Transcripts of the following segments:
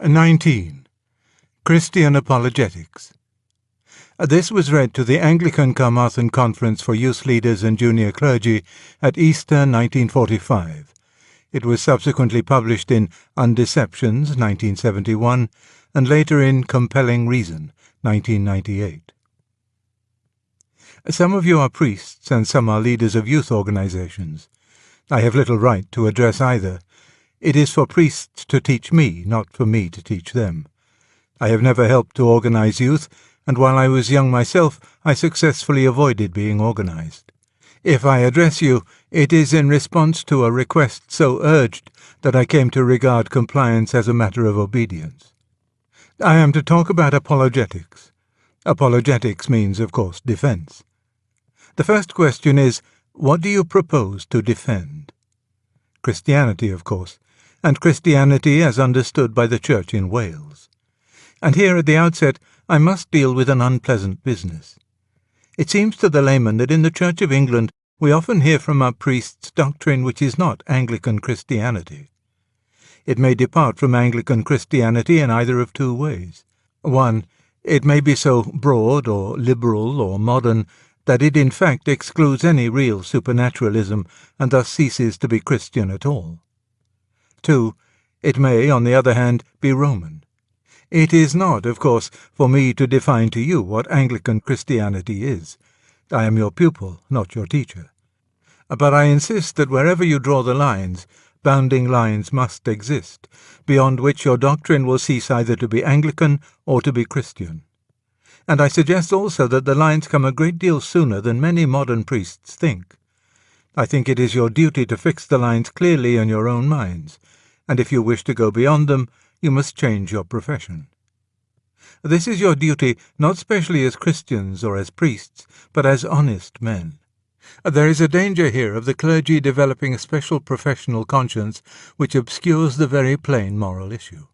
19. Christian Apologetics. This was read to the Anglican Carmarthen Conference for Youth Leaders and Junior Clergy at Easter 1945. It was subsequently published in Undeceptions 1971 and later in Compelling Reason 1998. Some of you are priests and some are leaders of youth organizations. I have little right to address either. It is for priests to teach me, not for me to teach them. I have never helped to organize youth, and while I was young myself, I successfully avoided being organized. If I address you, it is in response to a request so urged that I came to regard compliance as a matter of obedience. I am to talk about apologetics. Apologetics means, of course, defense. The first question is, what do you propose to defend? Christianity, of course, and Christianity as understood by the Church in Wales. And here at the outset I must deal with an unpleasant business. It seems to the layman that in the Church of England we often hear from our priests doctrine which is not Anglican Christianity. It may depart from Anglican Christianity in either of two ways. One, it may be so broad or liberal or modern that it in fact excludes any real supernaturalism and thus ceases to be Christian at all. 2. It may, on the other hand, be Roman. It is not, of course, for me to define to you what Anglican Christianity is. I am your pupil, not your teacher. But I insist that wherever you draw the lines, bounding lines must exist, beyond which your doctrine will cease either to be Anglican or to be Christian. And I suggest also that the lines come a great deal sooner than many modern priests think. I think it is your duty to fix the lines clearly in your own minds, and if you wish to go beyond them, you must change your profession. This is your duty not specially as Christians or as priests, but as honest men. There is a danger here of the clergy developing a special professional conscience which obscures the very plain moral issue.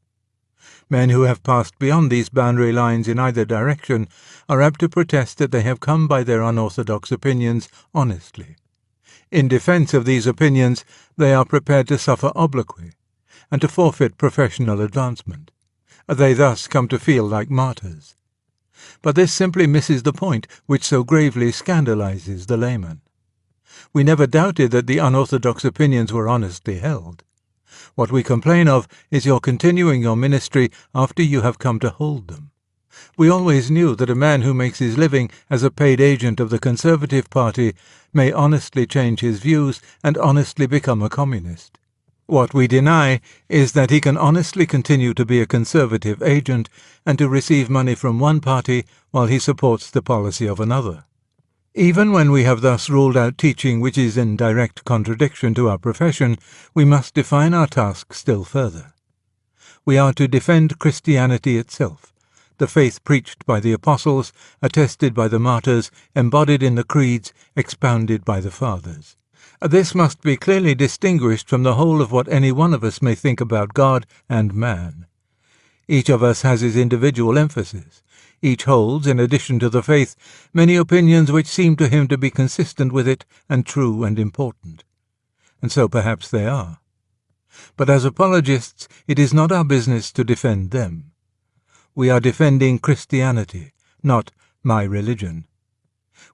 Men who have passed beyond these boundary lines in either direction are apt to protest that they have come by their unorthodox opinions honestly. In defense of these opinions, they are prepared to suffer obloquy and to forfeit professional advancement. They thus come to feel like martyrs. But this simply misses the point which so gravely scandalizes the layman. We never doubted that the unorthodox opinions were honestly held. What we complain of is your continuing your ministry after you have come to hold them. We always knew that a man who makes his living as a paid agent of the Conservative Party may honestly change his views and honestly become a communist. What we deny is that he can honestly continue to be a Conservative agent and to receive money from one party while he supports the policy of another. Even when we have thus ruled out teaching which is in direct contradiction to our profession, we must define our task still further. We are to defend Christianity itself, the faith preached by the apostles, attested by the martyrs, embodied in the creeds, expounded by the fathers. This must be clearly distinguished from the whole of what any one of us may think about God and man. Each of us has his individual emphasis. Each holds, in addition to the faith, many opinions which seem to him to be consistent with it and true and important. And so perhaps they are. But as apologists, it is not our business to defend them. We are defending Christianity, not my religion.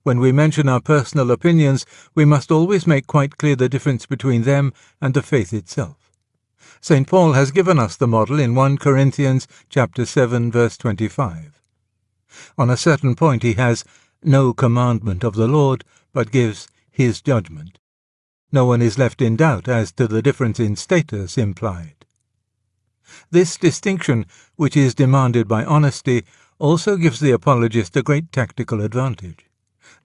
When we mention our personal opinions, we must always make quite clear the difference between them and the faith itself. St. Paul has given us the model in 1 Corinthians chapter 7, verse 25. On a certain point he has no commandment of the Lord, but gives his judgment. No one is left in doubt as to the difference in status implied. This distinction, which is demanded by honesty, also gives the apologist a great tactical advantage.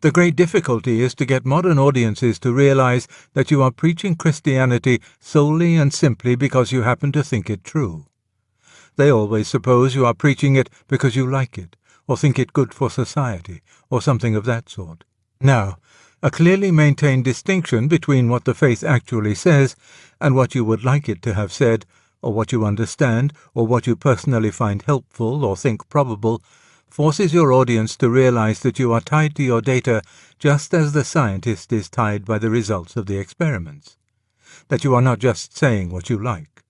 The great difficulty is to get modern audiences to realize that you are preaching Christianity solely and simply because you happen to think it true. They always suppose you are preaching it because you like it, or think it good for society, or something of that sort. Now, a clearly maintained distinction between what the faith actually says and what you would like it to have said, or what you understand, or what you personally find helpful or think probable, forces your audience to realize that you are tied to your data just as the scientist is tied by the results of the experiments, that you are not just saying what you like.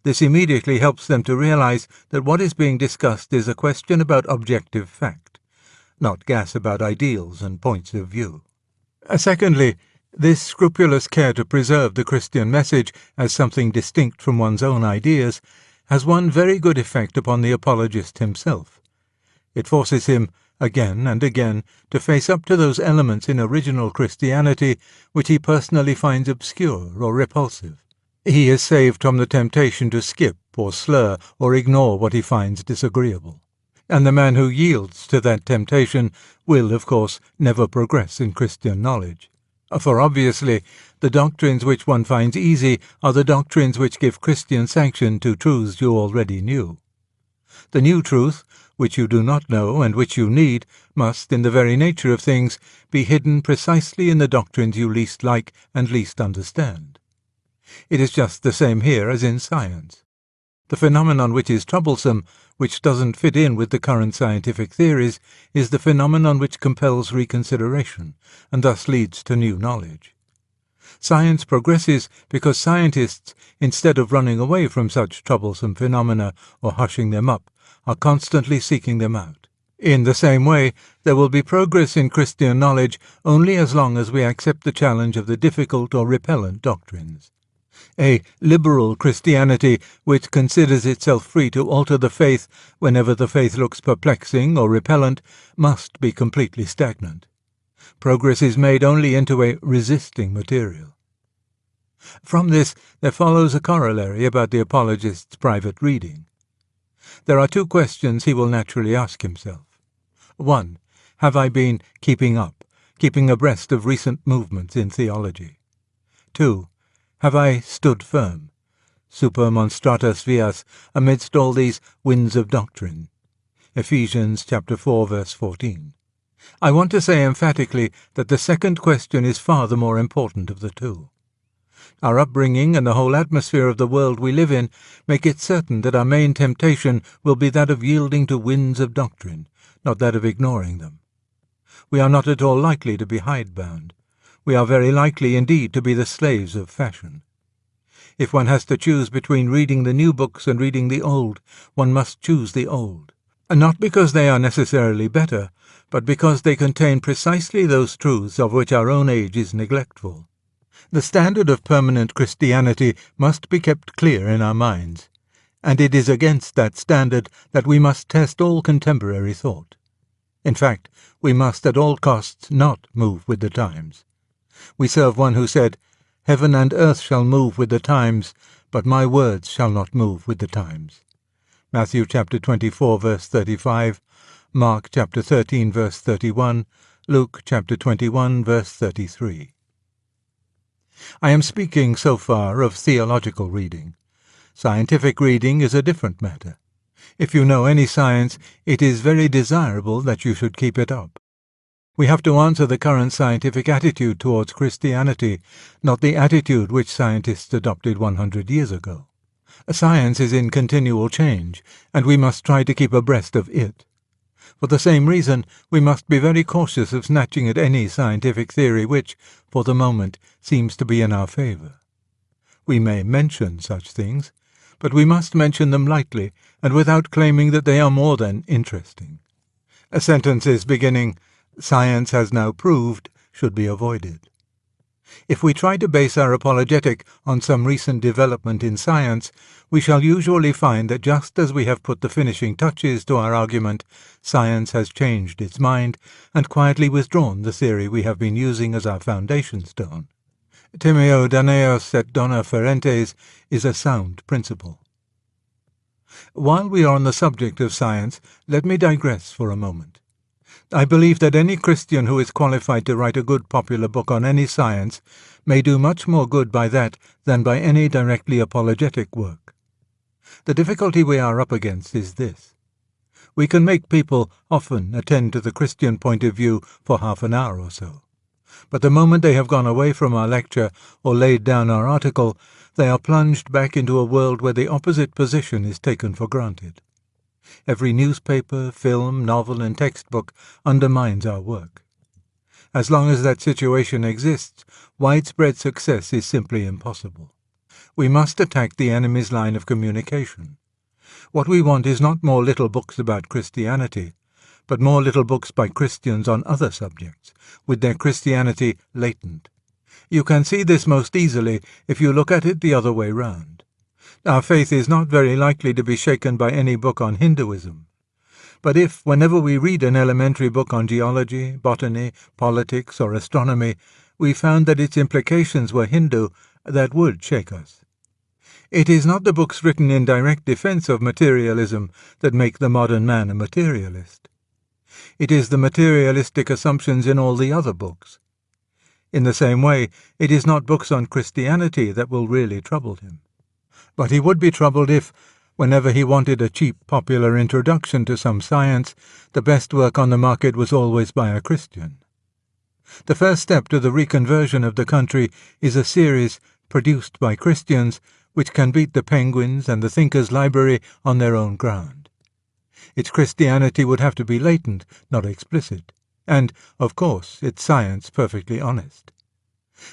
This immediately helps them to realize that what is being discussed is a question about objective fact, not gas about ideals and points of view. Secondly, this scrupulous care to preserve the Christian message as something distinct from one's own ideas has one very good effect upon the apologist himself. It forces him, again and again, to face up to those elements in original Christianity which he personally finds obscure or repulsive. He is saved from the temptation to skip or slur or ignore what he finds disagreeable. And the man who yields to that temptation will, of course, never progress in Christian knowledge. For obviously, the doctrines which one finds easy are the doctrines which give Christian sanction to truths you already knew. The new truth, which you do not know and which you need, must, in the very nature of things, be hidden precisely in the doctrines you least like and least understand. It is just the same here as in science. The phenomenon which is troublesome, which doesn't fit in with the current scientific theories, is the phenomenon which compels reconsideration, and thus leads to new knowledge. Science progresses because scientists, instead of running away from such troublesome phenomena or hushing them up, are constantly seeking them out. In the same way, there will be progress in Christian knowledge only as long as we accept the challenge of the difficult or repellent doctrines. A liberal Christianity, which considers itself free to alter the faith whenever the faith looks perplexing or repellent, must be completely stagnant. Progress is made only into a resisting material. From this, there follows a corollary about the apologist's private reading. There are two questions he will naturally ask himself. 1. Have I been keeping abreast of recent movements in theology? 2. Have I stood firm, super monstratus vias, amidst all these winds of doctrine? Ephesians chapter 4, verse 14. I want to say emphatically that the second question is far the more important of the two. Our upbringing and the whole atmosphere of the world we live in make it certain that our main temptation will be that of yielding to winds of doctrine, not that of ignoring them. We are not at all likely to be hidebound. We are very likely indeed to be the slaves of fashion. If one has to choose between reading the new books and reading the old, one must choose the old. Not because they are necessarily better, but because they contain precisely those truths of which our own age is neglectful. The standard of permanent Christianity must be kept clear in our minds, and it is against that standard that we must test all contemporary thought. In fact, we must at all costs not move with the times. We serve one who said, "Heaven and earth shall move with the times, but my words shall not move with the times." Matthew chapter 24, verse 35, Mark chapter 13, verse 31, Luke chapter 21, verse 33. I am speaking so far of theological reading. Scientific reading is a different matter. If you know any science, it is very desirable that you should keep it up. We have to answer the current scientific attitude towards Christianity, not the attitude which scientists adopted 100 years ago. Science is in continual change, and we must try to keep abreast of it. For the same reason, we must be very cautious of snatching at any scientific theory which, for the moment, seems to be in our favour. We may mention such things, but we must mention them lightly and without claiming that they are more than interesting. Sentences beginning, "Science has now proved," should be avoided. If we try to base our apologetic on some recent development in science, we shall usually find that just as we have put the finishing touches to our argument, science has changed its mind and quietly withdrawn the theory we have been using as our foundation stone. Timeo Danaos et dona ferentes is a sound principle. While we are on the subject of science, let me digress for a moment. I believe that any Christian who is qualified to write a good popular book on any science may do much more good by that than by any directly apologetic work. The difficulty we are up against is this. We can make people often attend to the Christian point of view for half an hour or so. But the moment they have gone away from our lecture or laid down our article, they are plunged back into a world where the opposite position is taken for granted. Every newspaper, film, novel, and textbook undermines our work. As long as that situation exists, widespread success is simply impossible. We must attack the enemy's line of communication. What we want is not more little books about Christianity, but more little books by Christians on other subjects, with their Christianity latent. You can see this most easily if you look at it the other way round. Our faith is not very likely to be shaken by any book on Hinduism. But if, whenever we read an elementary book on geology, botany, politics, or astronomy, we found that its implications were Hindu, that would shake us. It is not the books written in direct defense of materialism that make the modern man a materialist. It is the materialistic assumptions in all the other books. In the same way, it is not books on Christianity that will really trouble him. But he would be troubled if, whenever he wanted a cheap, popular introduction to some science, the best work on the market was always by a Christian. The first step to the reconversion of the country is a series produced by Christians which can beat the Penguins and the Thinkers' Library on their own ground. Its Christianity would have to be latent, not explicit, and, of course, its science perfectly honest.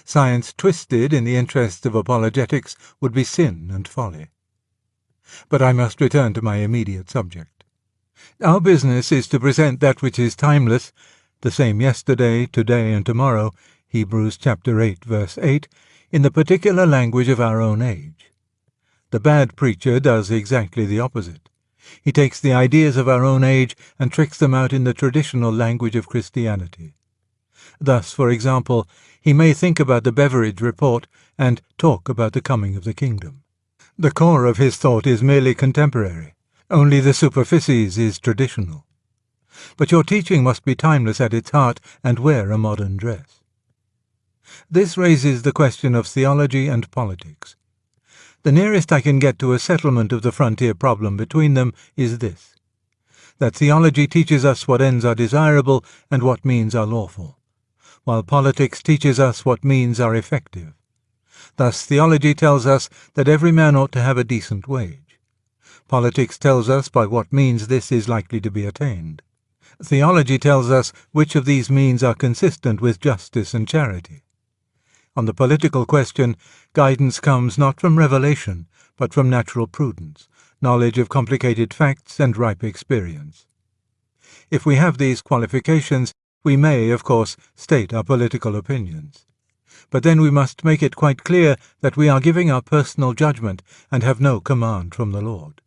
Science twisted in the interests of apologetics would be sin and folly. But I must return to my immediate subject. Our business is to present that which is timeless, the same yesterday, today, and tomorrow, Hebrews chapter 8, verse 8, in the particular language of our own age. The bad preacher does exactly the opposite. He takes the ideas of our own age and tricks them out in the traditional language of Christianity. Thus, for example, he may think about the Beveridge report and talk about the coming of the kingdom. The core of his thought is merely contemporary. Only the superficies is traditional. But your teaching must be timeless at its heart and wear a modern dress. This raises the question of theology and politics. The nearest I can get to a settlement of the frontier problem between them is this: that theology teaches us what ends are desirable and what means are lawful, while politics teaches us what means are effective. Thus theology tells us that every man ought to have a decent wage. Politics tells us by what means this is likely to be attained. Theology tells us which of these means are consistent with justice and charity. On the political question, guidance comes not from revelation, but from natural prudence, knowledge of complicated facts, and ripe experience. If we have these qualifications, we may, of course, state our political opinions. But then we must make it quite clear that we are giving our personal judgment and have no command from the Lord.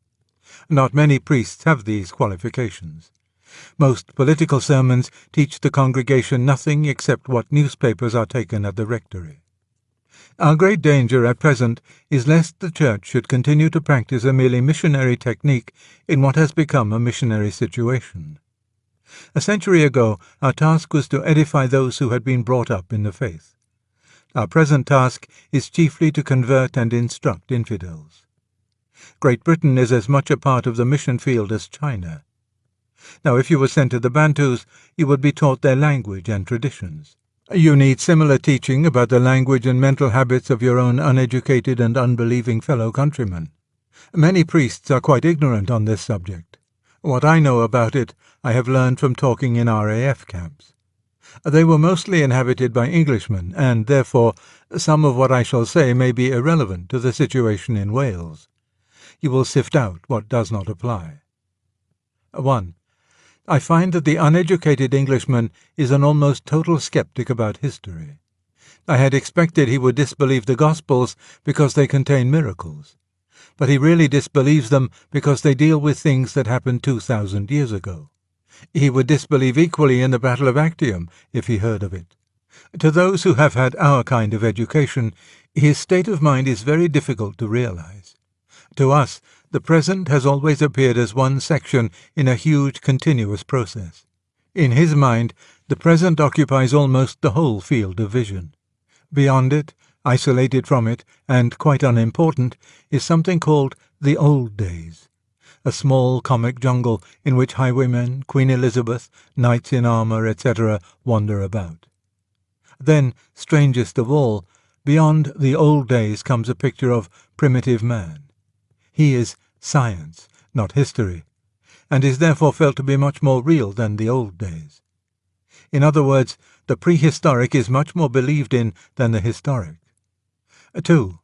Not many priests have these qualifications. Most political sermons teach the congregation nothing except what newspapers are taken at the rectory. Our great danger at present is lest the Church should continue to practice a merely missionary technique in what has become a missionary situation. A century ago, our task was to edify those who had been brought up in the faith. Our present task is chiefly to convert and instruct infidels. Great Britain is as much a part of the mission field as China. Now, if you were sent to the Bantus, you would be taught their language and traditions. You need similar teaching about the language and mental habits of your own uneducated and unbelieving fellow countrymen. Many priests are quite ignorant on this subject. What I know about it, I have learned from talking in RAF camps. They were mostly inhabited by Englishmen, and, therefore, some of what I shall say may be irrelevant to the situation in Wales. You will sift out what does not apply. 1. I find that the uneducated Englishman is an almost total skeptic about history. I had expected he would disbelieve the Gospels because they contain miracles, but he really disbelieves them because they deal with things that happened 2,000 years ago. He would disbelieve equally in the Battle of Actium if he heard of it. To those who have had our kind of education, his state of mind is very difficult to realize. To us, the present has always appeared as one section in a huge continuous process. In his mind, the present occupies almost the whole field of vision. Beyond it, isolated from it, and quite unimportant, is something called the old days, a small comic jungle in which highwaymen, Queen Elizabeth, knights in armour, etc. wander about. Then, strangest of all, beyond the old days comes a picture of primitive man. He is science, not history, and is therefore felt to be much more real than the old days. In other words, the prehistoric is much more believed in than the historic. 2.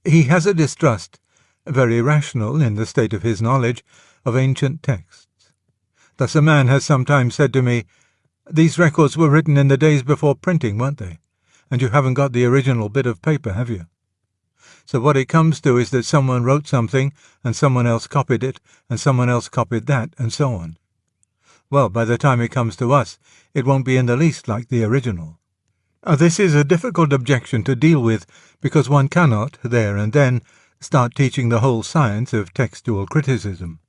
He has a distrust, very rational in the state of his knowledge, of ancient texts. Thus a man has sometimes said to me, "These records were written in the days before printing, weren't they? And you haven't got the original bit of paper, have you?" So what it comes to is that someone wrote something, and someone else copied it, and someone else copied that, and so on. Well, by the time it comes to us, it won't be in the least like the original. This is a difficult objection to deal with, because one cannot, there and then, start teaching the whole science of textual criticism.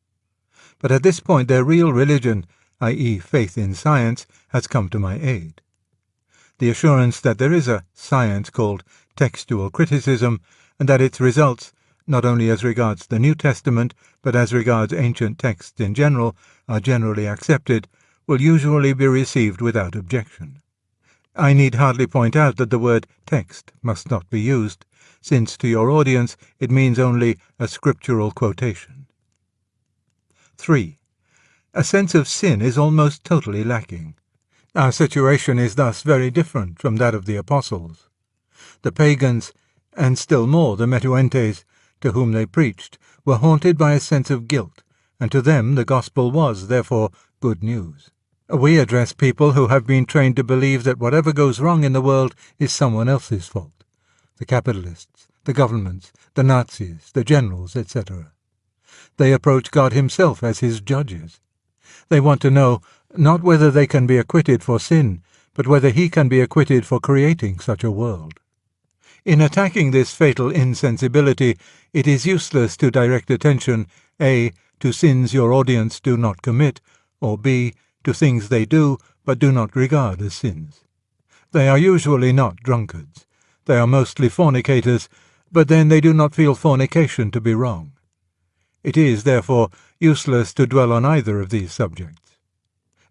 But at this point their real religion, i.e. faith in science, has come to my aid. The assurance that there is a science called textual criticism, and that its results, not only as regards the New Testament, but as regards ancient texts in general, are generally accepted, will usually be received without objection. I need hardly point out that the word text must not be used, since to your audience it means only a scriptural quotation. 3. A sense of sin is almost totally lacking. Our situation is thus very different from that of the apostles. The pagans, and still more the Metuentes, to whom they preached, were haunted by a sense of guilt, and to them the gospel was, therefore, good news. We address people who have been trained to believe that whatever goes wrong in the world is someone else's fault. The capitalists, the governments, the Nazis, the generals, etc. They approach God himself as his judges. They want to know not whether they can be acquitted for sin, but whether he can be acquitted for creating such a world. In attacking this fatal insensibility, it is useless to direct attention, A, to sins your audience do not commit, or B, to things they do but do not regard as sins. They are usually not drunkards. They are mostly fornicators, but then they do not feel fornication to be wrong. It is, therefore, useless to dwell on either of these subjects.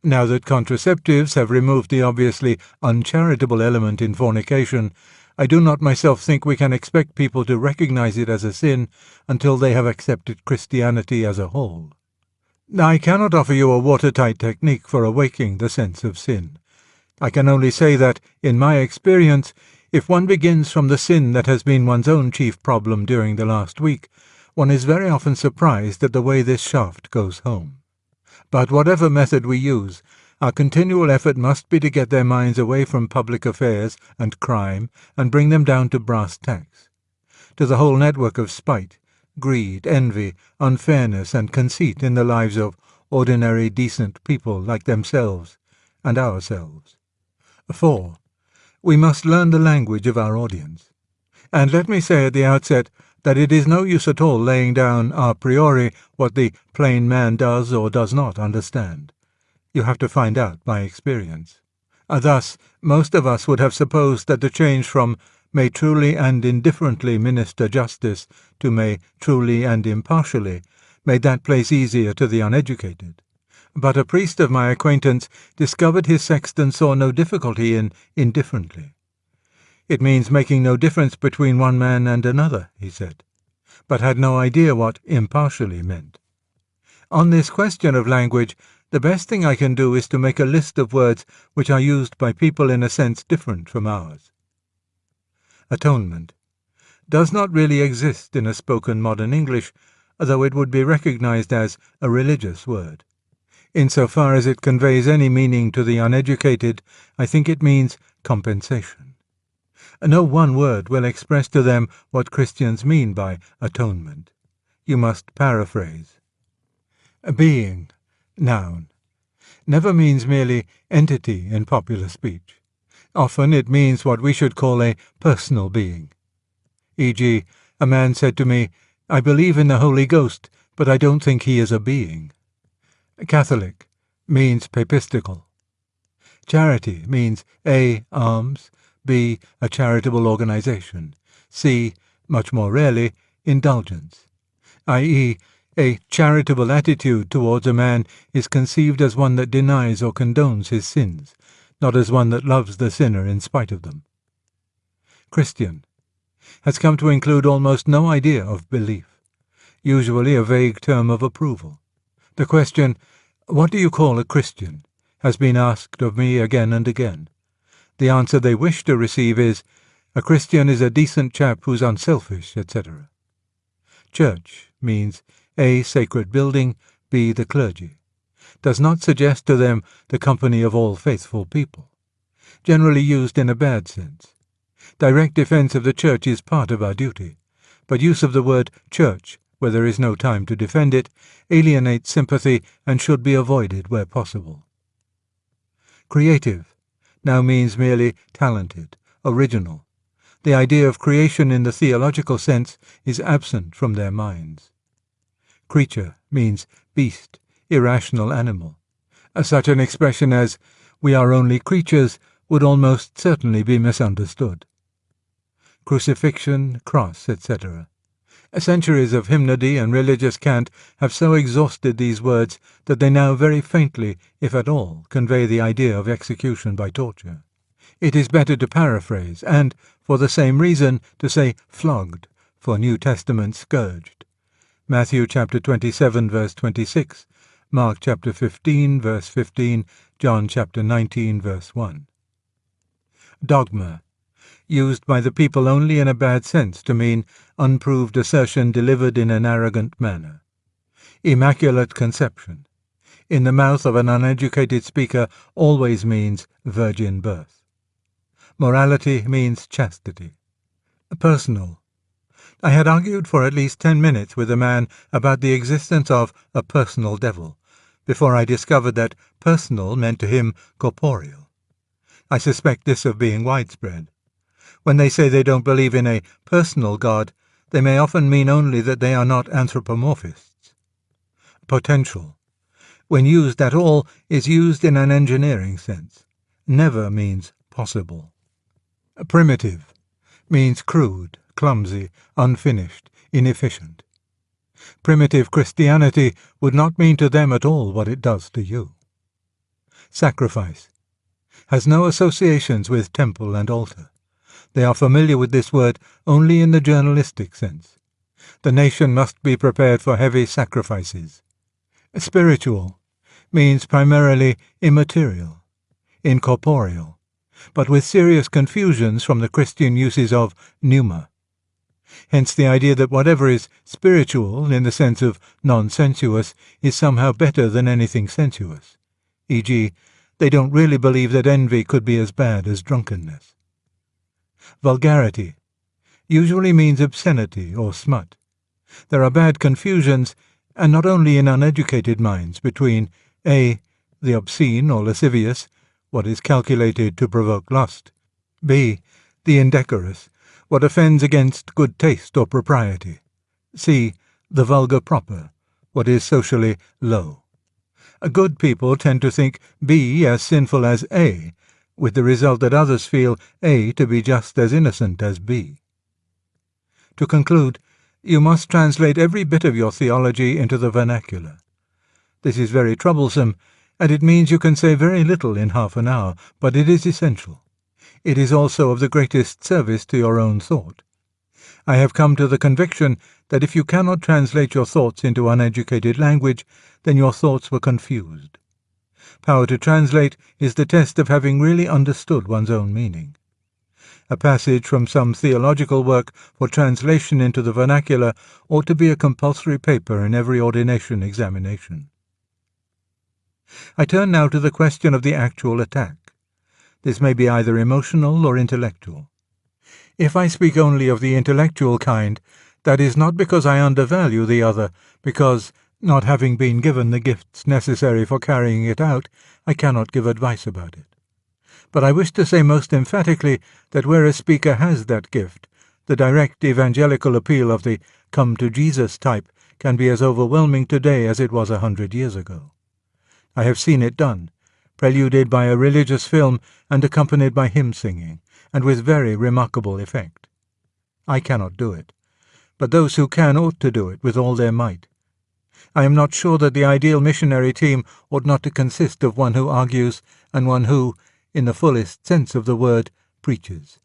Now that contraceptives have removed the obviously uncharitable element in fornication, I do not myself think we can expect people to recognize it as a sin until they have accepted Christianity as a whole. I cannot offer you a watertight technique for awaking the sense of sin. I can only say that, in my experience, if one begins from the sin that has been one's own chief problem during the last week, one is very often surprised at the way this shaft goes home. But whatever method we use, our continual effort must be to get their minds away from public affairs and crime and bring them down to brass tacks, to the whole network of spite, greed, envy, unfairness, and conceit in the lives of ordinary, decent people like themselves and ourselves. 4. We must learn the language of our audience. And let me say at the outset that it is no use at all laying down a priori what the plain man does or does not understand. You have to find out by experience. Thus, most of us would have supposed that the change from "may truly and indifferently minister justice" to "may truly and impartially" made that place easier to the uneducated. But a priest of my acquaintance discovered his sexton saw no difficulty in "indifferently." "It means making no difference between one man and another," he said, but had no idea what "impartially" meant. On this question of language, the best thing I can do is to make a list of words which are used by people in a sense different from ours. Atonement does not really exist in a spoken modern English, though it would be recognized as a religious word. Insofar as it conveys any meaning to the uneducated, I think it means compensation. No one word will express to them what Christians mean by atonement. You must paraphrase. Being, noun, never means merely entity in popular speech. Often it means what we should call a personal being. E.g., a man said to me, "I believe in the Holy Ghost, but I don't think he is a being." Catholic means papistical. Charity means A. alms, B. a charitable organization, C. much more rarely, indulgence, i.e., a charitable attitude towards a man is conceived as one that denies or condones his sins, not as one that loves the sinner in spite of them. Christian has come to include almost no idea of belief, usually a vague term of approval. The question, "What do you call a Christian?" has been asked of me again and again. The answer they wish to receive is, A Christian is a decent chap who's unselfish, etc. Church means A. Sacred building, B. The clergy. Does not suggest to them the company of all faithful people. Generally used in a bad sense. Direct defense of the church is part of our duty, but use of the word church, where there is no time to defend it, alienates sympathy and should be avoided where possible. Creative now means merely talented, original. The idea of creation in the theological sense is absent from their minds. Creature means beast, irrational animal. Such an expression as, "we are only creatures," would almost certainly be misunderstood. Crucifixion, cross, etc. Centuries of hymnody and religious cant have so exhausted these words that they now very faintly, if at all, convey the idea of execution by torture. It is better to paraphrase, and, for the same reason, to say flogged, for New Testament scourged. Matthew chapter 27, verse 26, Mark chapter 15, verse 15, John chapter 19, verse 1. Dogma, used by the people only in a bad sense to mean unproved assertion delivered in an arrogant manner. Immaculate conception, in the mouth of an uneducated speaker, always means virgin birth. Morality means chastity. Personal. I had argued for at least 10 minutes with a man about the existence of a personal devil, before I discovered that personal meant to him corporeal. I suspect this of being widespread. When they say they don't believe in a personal God, they may often mean only that they are not anthropomorphists. Potential, when used at all, is used in an engineering sense. Never means possible. Primitive means crude, clumsy, unfinished, inefficient. Primitive Christianity would not mean to them at all what it does to you. Sacrifice has no associations with temple and altar. They are familiar with this word only in the journalistic sense. The nation must be prepared for heavy sacrifices. Spiritual means primarily immaterial, incorporeal, but with serious confusions from the Christian uses of pneuma. Hence the idea that whatever is spiritual, in the sense of non-sensuous, is somehow better than anything sensuous. E.g., they don't really believe that envy could be as bad as drunkenness. Vulgarity usually means obscenity or smut. There are bad confusions, and not only in uneducated minds, between A. the obscene or lascivious, what is calculated to provoke lust, B. the indecorous, what offends against good taste or propriety, C. the vulgar proper, what is socially low. Good people tend to think B as sinful as A, with the result that others feel A to be just as innocent as B. To conclude, you must translate every bit of your theology into the vernacular. This is very troublesome, and it means you can say very little in half an hour, but it is essential. It is also of the greatest service to your own thought. I have come to the conviction that if you cannot translate your thoughts into uneducated language, then your thoughts were confused. Power to translate is the test of having really understood one's own meaning. A passage from some theological work for translation into the vernacular ought to be a compulsory paper in every ordination examination. I turn now to the question of the actual attack. This may be either emotional or intellectual. If I speak only of the intellectual kind, that is not because I undervalue the other, because, not having been given the gifts necessary for carrying it out, I cannot give advice about it. But I wish to say most emphatically that where a speaker has that gift, the direct evangelical appeal of the come to Jesus type can be as overwhelming today as it was 100 years ago. I have seen it done, preluded by a religious film and accompanied by hymn singing, and with very remarkable effect. I cannot do it, but those who can ought to do it with all their might. I am not sure that the ideal missionary team ought not to consist of one who argues and one who, in the fullest sense of the word, preaches.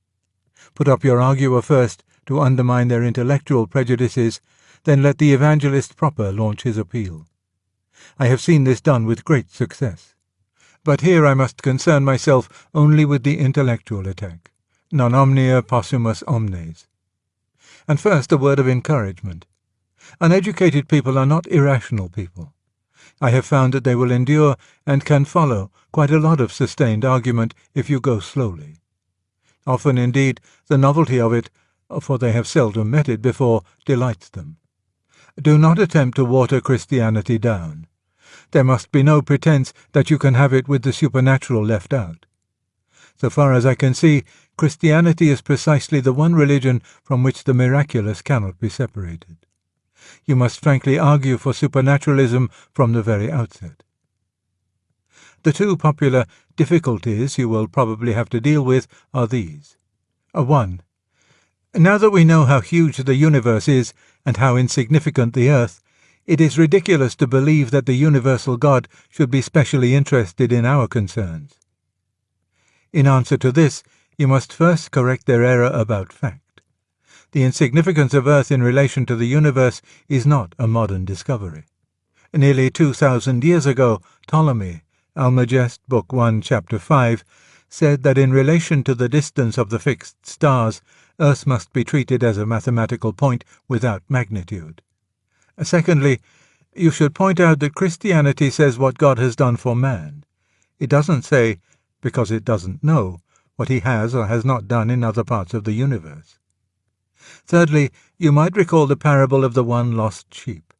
Put up your arguer first to undermine their intellectual prejudices, then let the evangelist proper launch his appeal. I have seen this done with great success. But here I must concern myself only with the intellectual attack. non omnia possumus omnes. And first, a word of encouragement. Uneducated people are not irrational people. I have found that they will endure and can follow quite a lot of sustained argument if you go slowly. Often, indeed, the novelty of it, for they have seldom met it before, delights them. Do not attempt to water Christianity down. There must be no pretense that you can have it with the supernatural left out. So far as I can see, Christianity is precisely the one religion from which the miraculous cannot be separated. You must frankly argue for supernaturalism from the very outset. The two popular difficulties you will probably have to deal with are these. 1. Now that we know how huge the universe is and how insignificant the earth, it is ridiculous to believe that the universal God should be specially interested in our concerns. In answer to this, you must first correct their error about fact. The insignificance of Earth in relation to the universe is not a modern discovery. Nearly 2,000 years ago, Ptolemy, Almagest, Book 1, Chapter 5, said that in relation to the distance of the fixed stars, Earth must be treated as a mathematical point without magnitude. Secondly, you should point out that Christianity says what God has done for man. It doesn't say, because it doesn't know, what he has or has not done in other parts of the universe. Thirdly, you might recall the parable of the one lost sheep.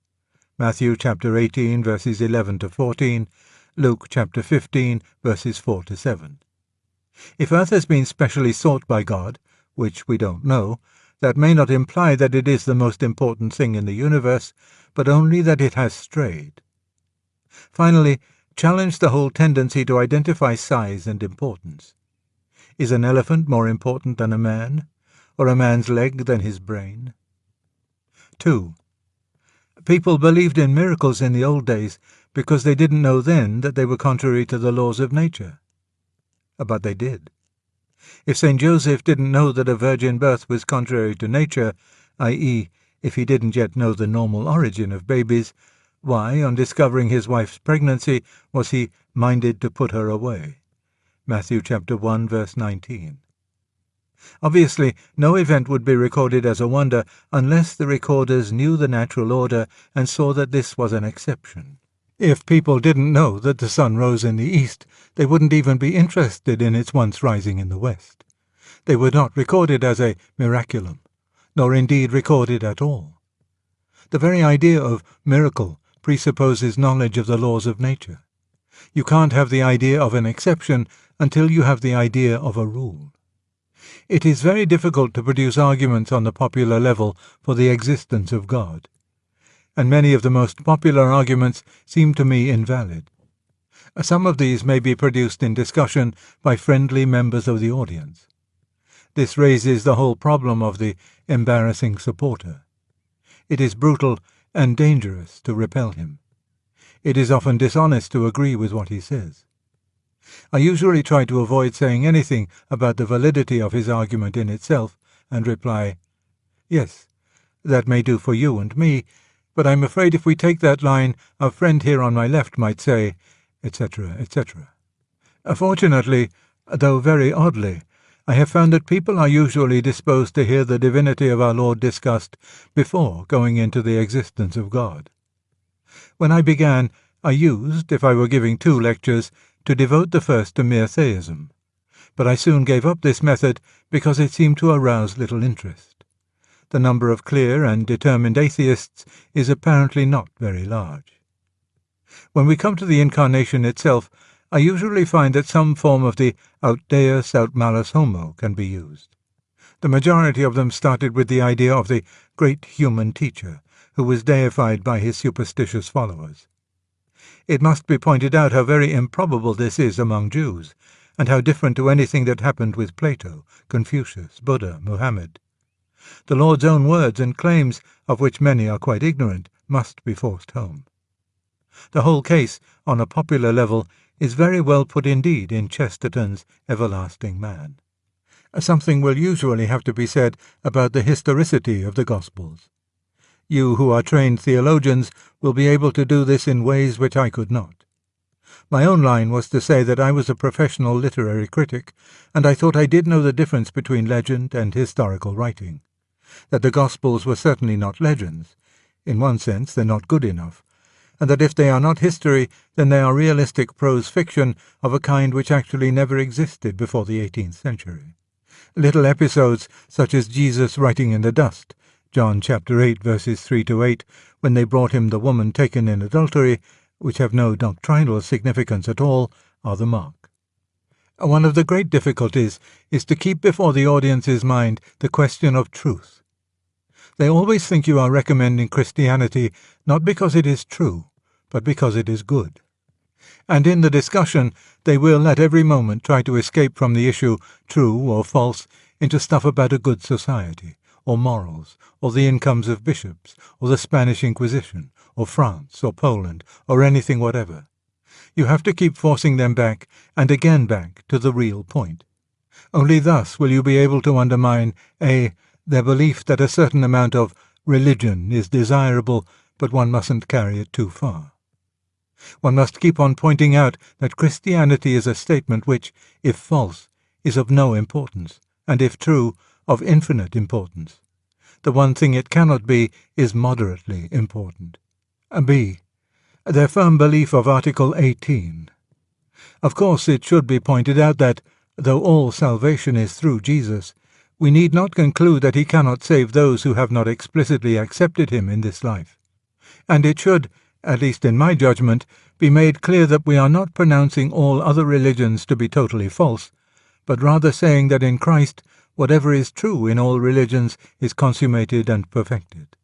Matthew chapter 18, verses 11 to 14, Luke chapter 15, verses 4 to 7. If Earth has been specially sought by God, which we don't know, that may not imply that it is the most important thing in the universe, but only that it has strayed. Finally, challenge the whole tendency to identify size and importance. Is an elephant more important than a man, or a man's leg than his brain? 2. People believed in miracles in the old days because they didn't know then that they were contrary to the laws of nature. But they did. If St. Joseph didn't know that a virgin birth was contrary to nature, i.e., if he didn't yet know the normal origin of babies, why, on discovering his wife's pregnancy, was he minded to put her away? Matthew chapter 1, verse 19. Obviously, no event would be recorded as a wonder unless the recorders knew the natural order and saw that this was an exception. If people didn't know that the sun rose in the east, they wouldn't even be interested in its once rising in the west. They were not recorded as a miraculum, nor indeed recorded at all. The very idea of miracle presupposes knowledge of the laws of nature. You can't have the idea of an exception until you have the idea of a rule. It is very difficult to produce arguments on the popular level for the existence of God, and many of the most popular arguments seem to me invalid. Some of these may be produced in discussion by friendly members of the audience. This raises the whole problem of the embarrassing supporter. It is brutal and dangerous to repel him. It is often dishonest to agree with what he says. I usually try to avoid saying anything about the validity of his argument in itself, and reply, "Yes, that may do for you and me, but I'm afraid if we take that line, our friend here on my left might say," etc., etc. Fortunately, though very oddly, I have found that people are usually disposed to hear the divinity of our Lord discussed before going into the existence of God. When I began, I used, if I were giving 2 lectures, to devote the first to mere theism, but I soon gave up this method because it seemed to arouse little interest. The number of clear and determined atheists is apparently not very large. When we come to the incarnation itself, I usually find that some form of the aut deus aut malus homo can be used. The majority of them started with the idea of the great human teacher, who was deified by his superstitious followers. It must be pointed out how very improbable this is among Jews, and how different to anything that happened with Plato, Confucius, Buddha, Muhammad. The Lord's own words and claims, of which many are quite ignorant, must be forced home. The whole case, on a popular level, is very well put indeed in Chesterton's Everlasting Man. Something will usually have to be said about the historicity of the Gospels. You who are trained theologians will be able to do this in ways which I could not. My own line was to say that I was a professional literary critic, and I thought I did know the difference between legend and historical writing. That the Gospels were certainly not legends. In one sense, they're not good enough. And that if they are not history, then they are realistic prose fiction of a kind which actually never existed before the 18th century. Little episodes such as Jesus writing in the dust, John chapter 8 verses 3 to 8, when they brought him the woman taken in adultery, which have no doctrinal significance at all, are the mark. One of the great difficulties is to keep before the audience's mind the question of truth. They always think you are recommending Christianity not because it is true, but because it is good. And in the discussion, they will at every moment try to escape from the issue, true or false, into stuff about a good society, or morals, or the incomes of bishops, or the Spanish Inquisition, or France, or Poland, or anything whatever. You have to keep forcing them back, and again back, to the real point. Only thus will you be able to undermine a. Their belief that a certain amount of religion is desirable, but one mustn't carry it too far. One must keep on pointing out that Christianity is a statement which, if false, is of no importance, and if true, of infinite importance. The one thing it cannot be is moderately important. B. Their firm belief of Article 18. Of course, it should be pointed out that, though all salvation is through Jesus, we need not conclude that he cannot save those who have not explicitly accepted him in this life. And it should, at least in my judgment, be made clear that we are not pronouncing all other religions to be totally false, but rather saying that in Christ whatever is true in all religions is consummated and perfected.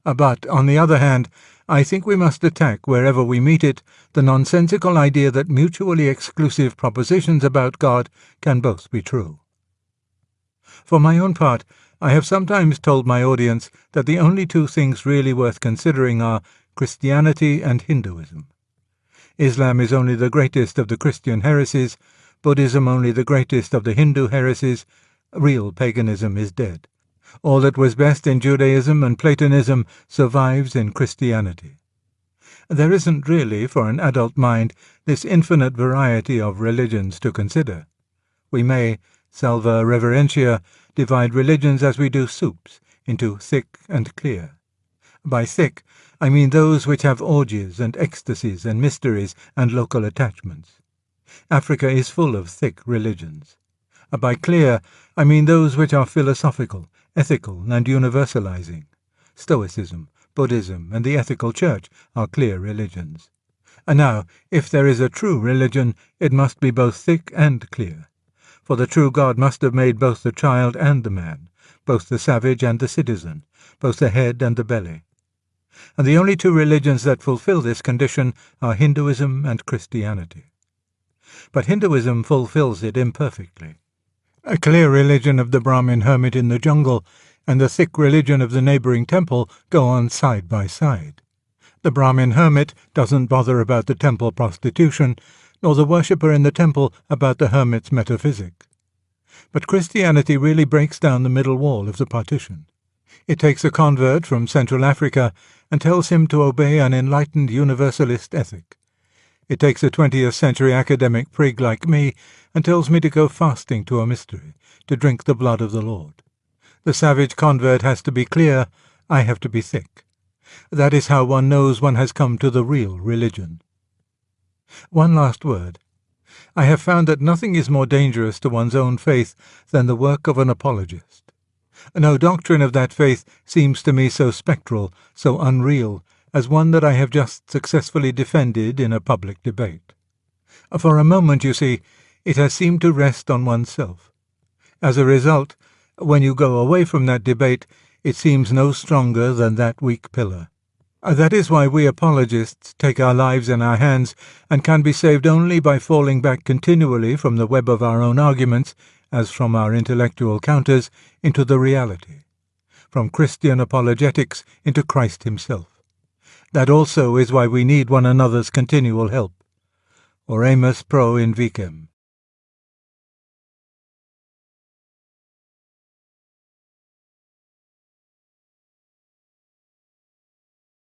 But, on the other hand, I think we must attack, wherever we meet it, the nonsensical idea that mutually exclusive propositions about God can both be true. For my own part, I have sometimes told my audience that the only two things really worth considering are Christianity and Hinduism. Islam is only the greatest of the Christian heresies, Buddhism only the greatest of the Hindu heresies, real paganism is dead. All that was best in Judaism and Platonism survives in Christianity. There isn't really, for an adult mind, this infinite variety of religions to consider. We may, salva reverentia, divide religions as we do soups, into thick and clear. By thick, I mean those which have orgies and ecstasies and mysteries and local attachments. Africa is full of thick religions. By clear, I mean those which are philosophical, ethical, and universalizing. Stoicism, Buddhism, and the ethical church are clear religions. And now, if there is a true religion, it must be both thick and clear. For the true God must have made both the child and the man, both the savage and the citizen, both the head and the belly. And the only two religions that fulfill this condition are Hinduism and Christianity. But Hinduism fulfills it imperfectly. A clear religion of the Brahmin hermit in the jungle and the thick religion of the neighboring temple go on side by side. The Brahmin hermit doesn't bother about the temple prostitution, nor the worshipper in the temple about the hermit's metaphysic. But Christianity really breaks down the middle wall of the partition. It takes a convert from Central Africa and tells him to obey an enlightened universalist ethic. It takes a 20th century academic prig like me and tells me to go fasting to a mystery, to drink the blood of the Lord. The savage convert has to be clear, I have to be thick. That is how one knows one has come to the real religion. One last word. I have found that nothing is more dangerous to one's own faith than the work of an apologist. No doctrine of that faith seems to me so spectral, so unreal, as one that I have just successfully defended in a public debate. For a moment, you see, it has seemed to rest on oneself. As a result, when you go away from that debate, it seems no stronger than that weak pillar. That is why we apologists take our lives in our hands and can be saved only by falling back continually from the web of our own arguments, as from our intellectual counters, into the reality, from Christian apologetics into Christ himself. That also is why we need one another's continual help. Oremus pro invicem.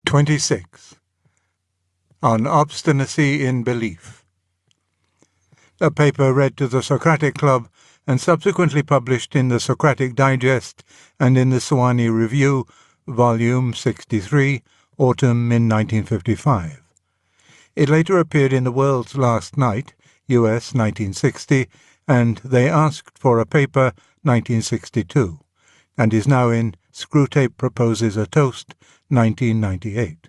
26. on obstinacy in belief. A paper read to the Socratic Club and subsequently published in the Socratic Digest and in the Sewanee Review, Volume 63, Autumn in 1955. It later appeared in The World's Last Night, US 1960, and They Asked for a Paper, 1962, and is now in Screwtape Proposes a Toast, 1998.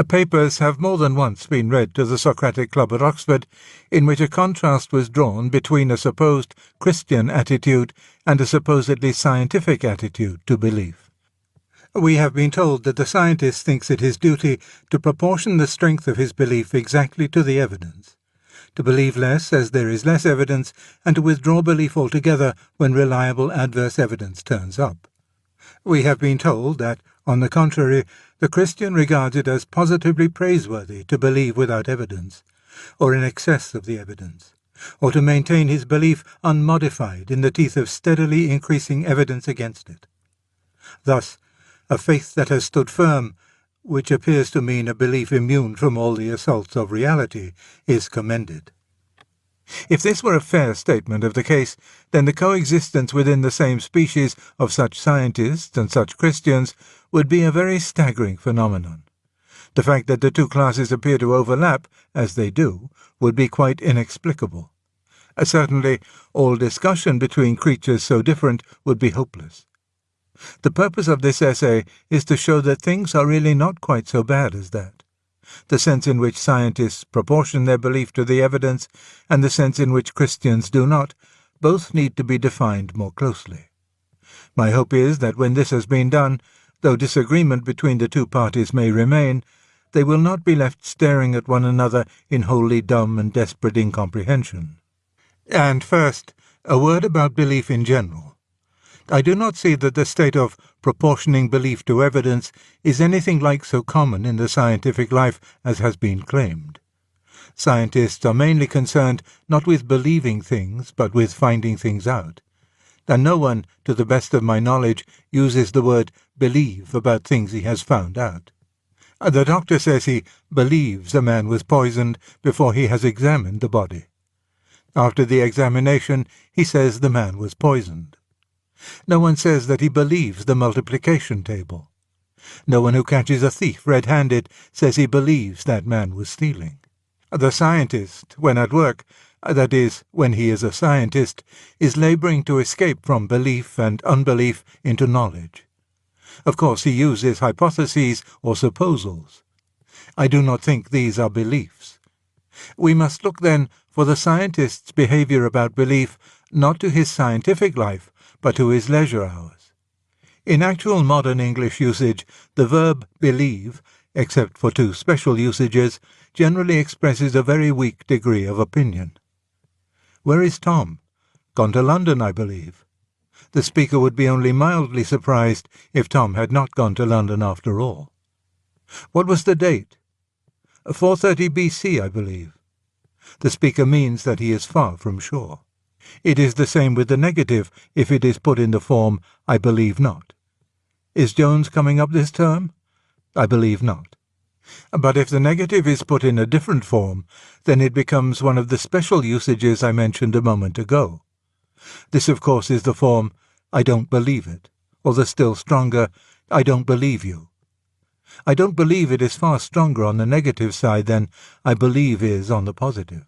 Papers have more than once been read to the Socratic Club at Oxford, in which a contrast was drawn between a supposed Christian attitude and a supposedly scientific attitude to belief. We have been told that the scientist thinks it his duty to proportion the strength of his belief exactly to the evidence, to believe less as there is less evidence, and to withdraw belief altogether when reliable adverse evidence turns up. We have been told that, on the contrary, the Christian regards it as positively praiseworthy to believe without evidence, or in excess of the evidence, or to maintain his belief unmodified in the teeth of steadily increasing evidence against it. Thus, a faith that has stood firm, which appears to mean a belief immune from all the assaults of reality, is commended. If this were a fair statement of the case, then the coexistence within the same species of such scientists and such Christians would be a very staggering phenomenon. The fact that the two classes appear to overlap, as they do, would be quite inexplicable. Certainly, all discussion between creatures so different would be hopeless. The purpose of this essay is to show that things are really not quite so bad as that. The sense in which scientists proportion their belief to the evidence and the sense in which Christians do not, both need to be defined more closely. My hope is that when this has been done, though disagreement between the two parties may remain, they will not be left staring at one another in wholly dumb and desperate incomprehension. And first, a word about belief in general. I do not see that the state of proportioning belief to evidence is anything like so common in the scientific life as has been claimed. Scientists are mainly concerned not with believing things, but with finding things out. And no one, to the best of my knowledge, uses the word believe about things he has found out. The doctor says he believes a man was poisoned before he has examined the body. After the examination, he says the man was poisoned. No one says that he believes the multiplication table. No one who catches a thief red-handed says he believes that man was stealing. The scientist, when at work, that is, when he is a scientist, is laboring to escape from belief and unbelief into knowledge. Of course, he uses hypotheses or supposals. I do not think these are beliefs. We must look, then, for the scientist's behavior about belief, not to his scientific life, but to his leisure hours. In actual modern English usage, the verb believe, except for two special usages, generally expresses a very weak degree of opinion. Where is Tom? Gone to London, I believe. The speaker would be only mildly surprised if Tom had not gone to London after all. What was the date? 430 BC, I believe. The speaker means that he is far from sure. It is the same with the negative if it is put in the form, I believe not. Is Jones coming up this term? I believe not. But if the negative is put in a different form, then it becomes one of the special usages I mentioned a moment ago. This, of course, is the form, I don't believe it, or the still stronger, I don't believe you. I don't believe it is far stronger on the negative side than I believe is on the positive.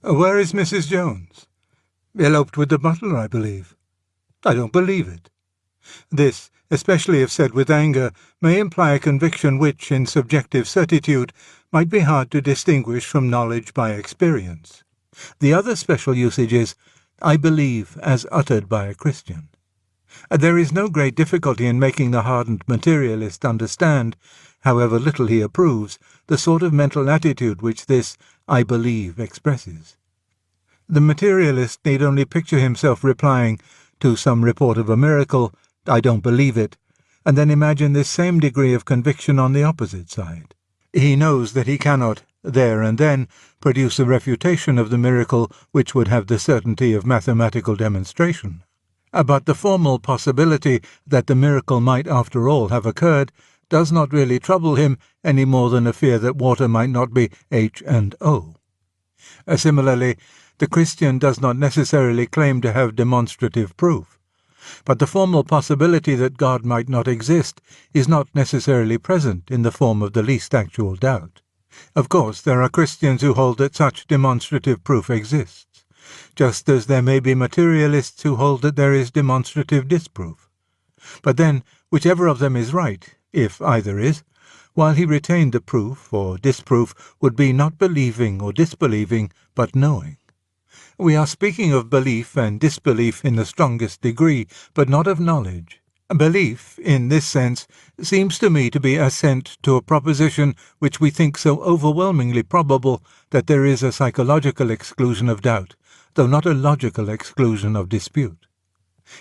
Where is Mrs. Jones? Eloped with the butler, I believe. I don't believe it. This, especially if said with anger, may imply a conviction which, in subjective certitude, might be hard to distinguish from knowledge by experience. The other special usage is, I believe, as uttered by a Christian. There is no great difficulty in making the hardened materialist understand, however little he approves, the sort of mental attitude which this I believe expresses. The materialist need only picture himself replying to some report of a miracle, I don't believe it, and then imagine this same degree of conviction on the opposite side. He knows that he cannot, there and then, produce a refutation of the miracle which would have the certainty of mathematical demonstration. But the formal possibility that the miracle might after all have occurred does not really trouble him any more than a fear that water might not be H and O. Similarly, the Christian does not necessarily claim to have demonstrative proof, but the formal possibility that God might not exist is not necessarily present in the form of the least actual doubt. Of course, there are Christians who hold that such demonstrative proof exists, just as there may be materialists who hold that there is demonstrative disproof. But then, whichever of them is right, if either is, while he retained the proof or disproof, would be not believing or disbelieving, but knowing. We are speaking of belief and disbelief in the strongest degree, but not of knowledge. Belief, in this sense, seems to me to be assent to a proposition which we think so overwhelmingly probable that there is a psychological exclusion of doubt, though not a logical exclusion of dispute.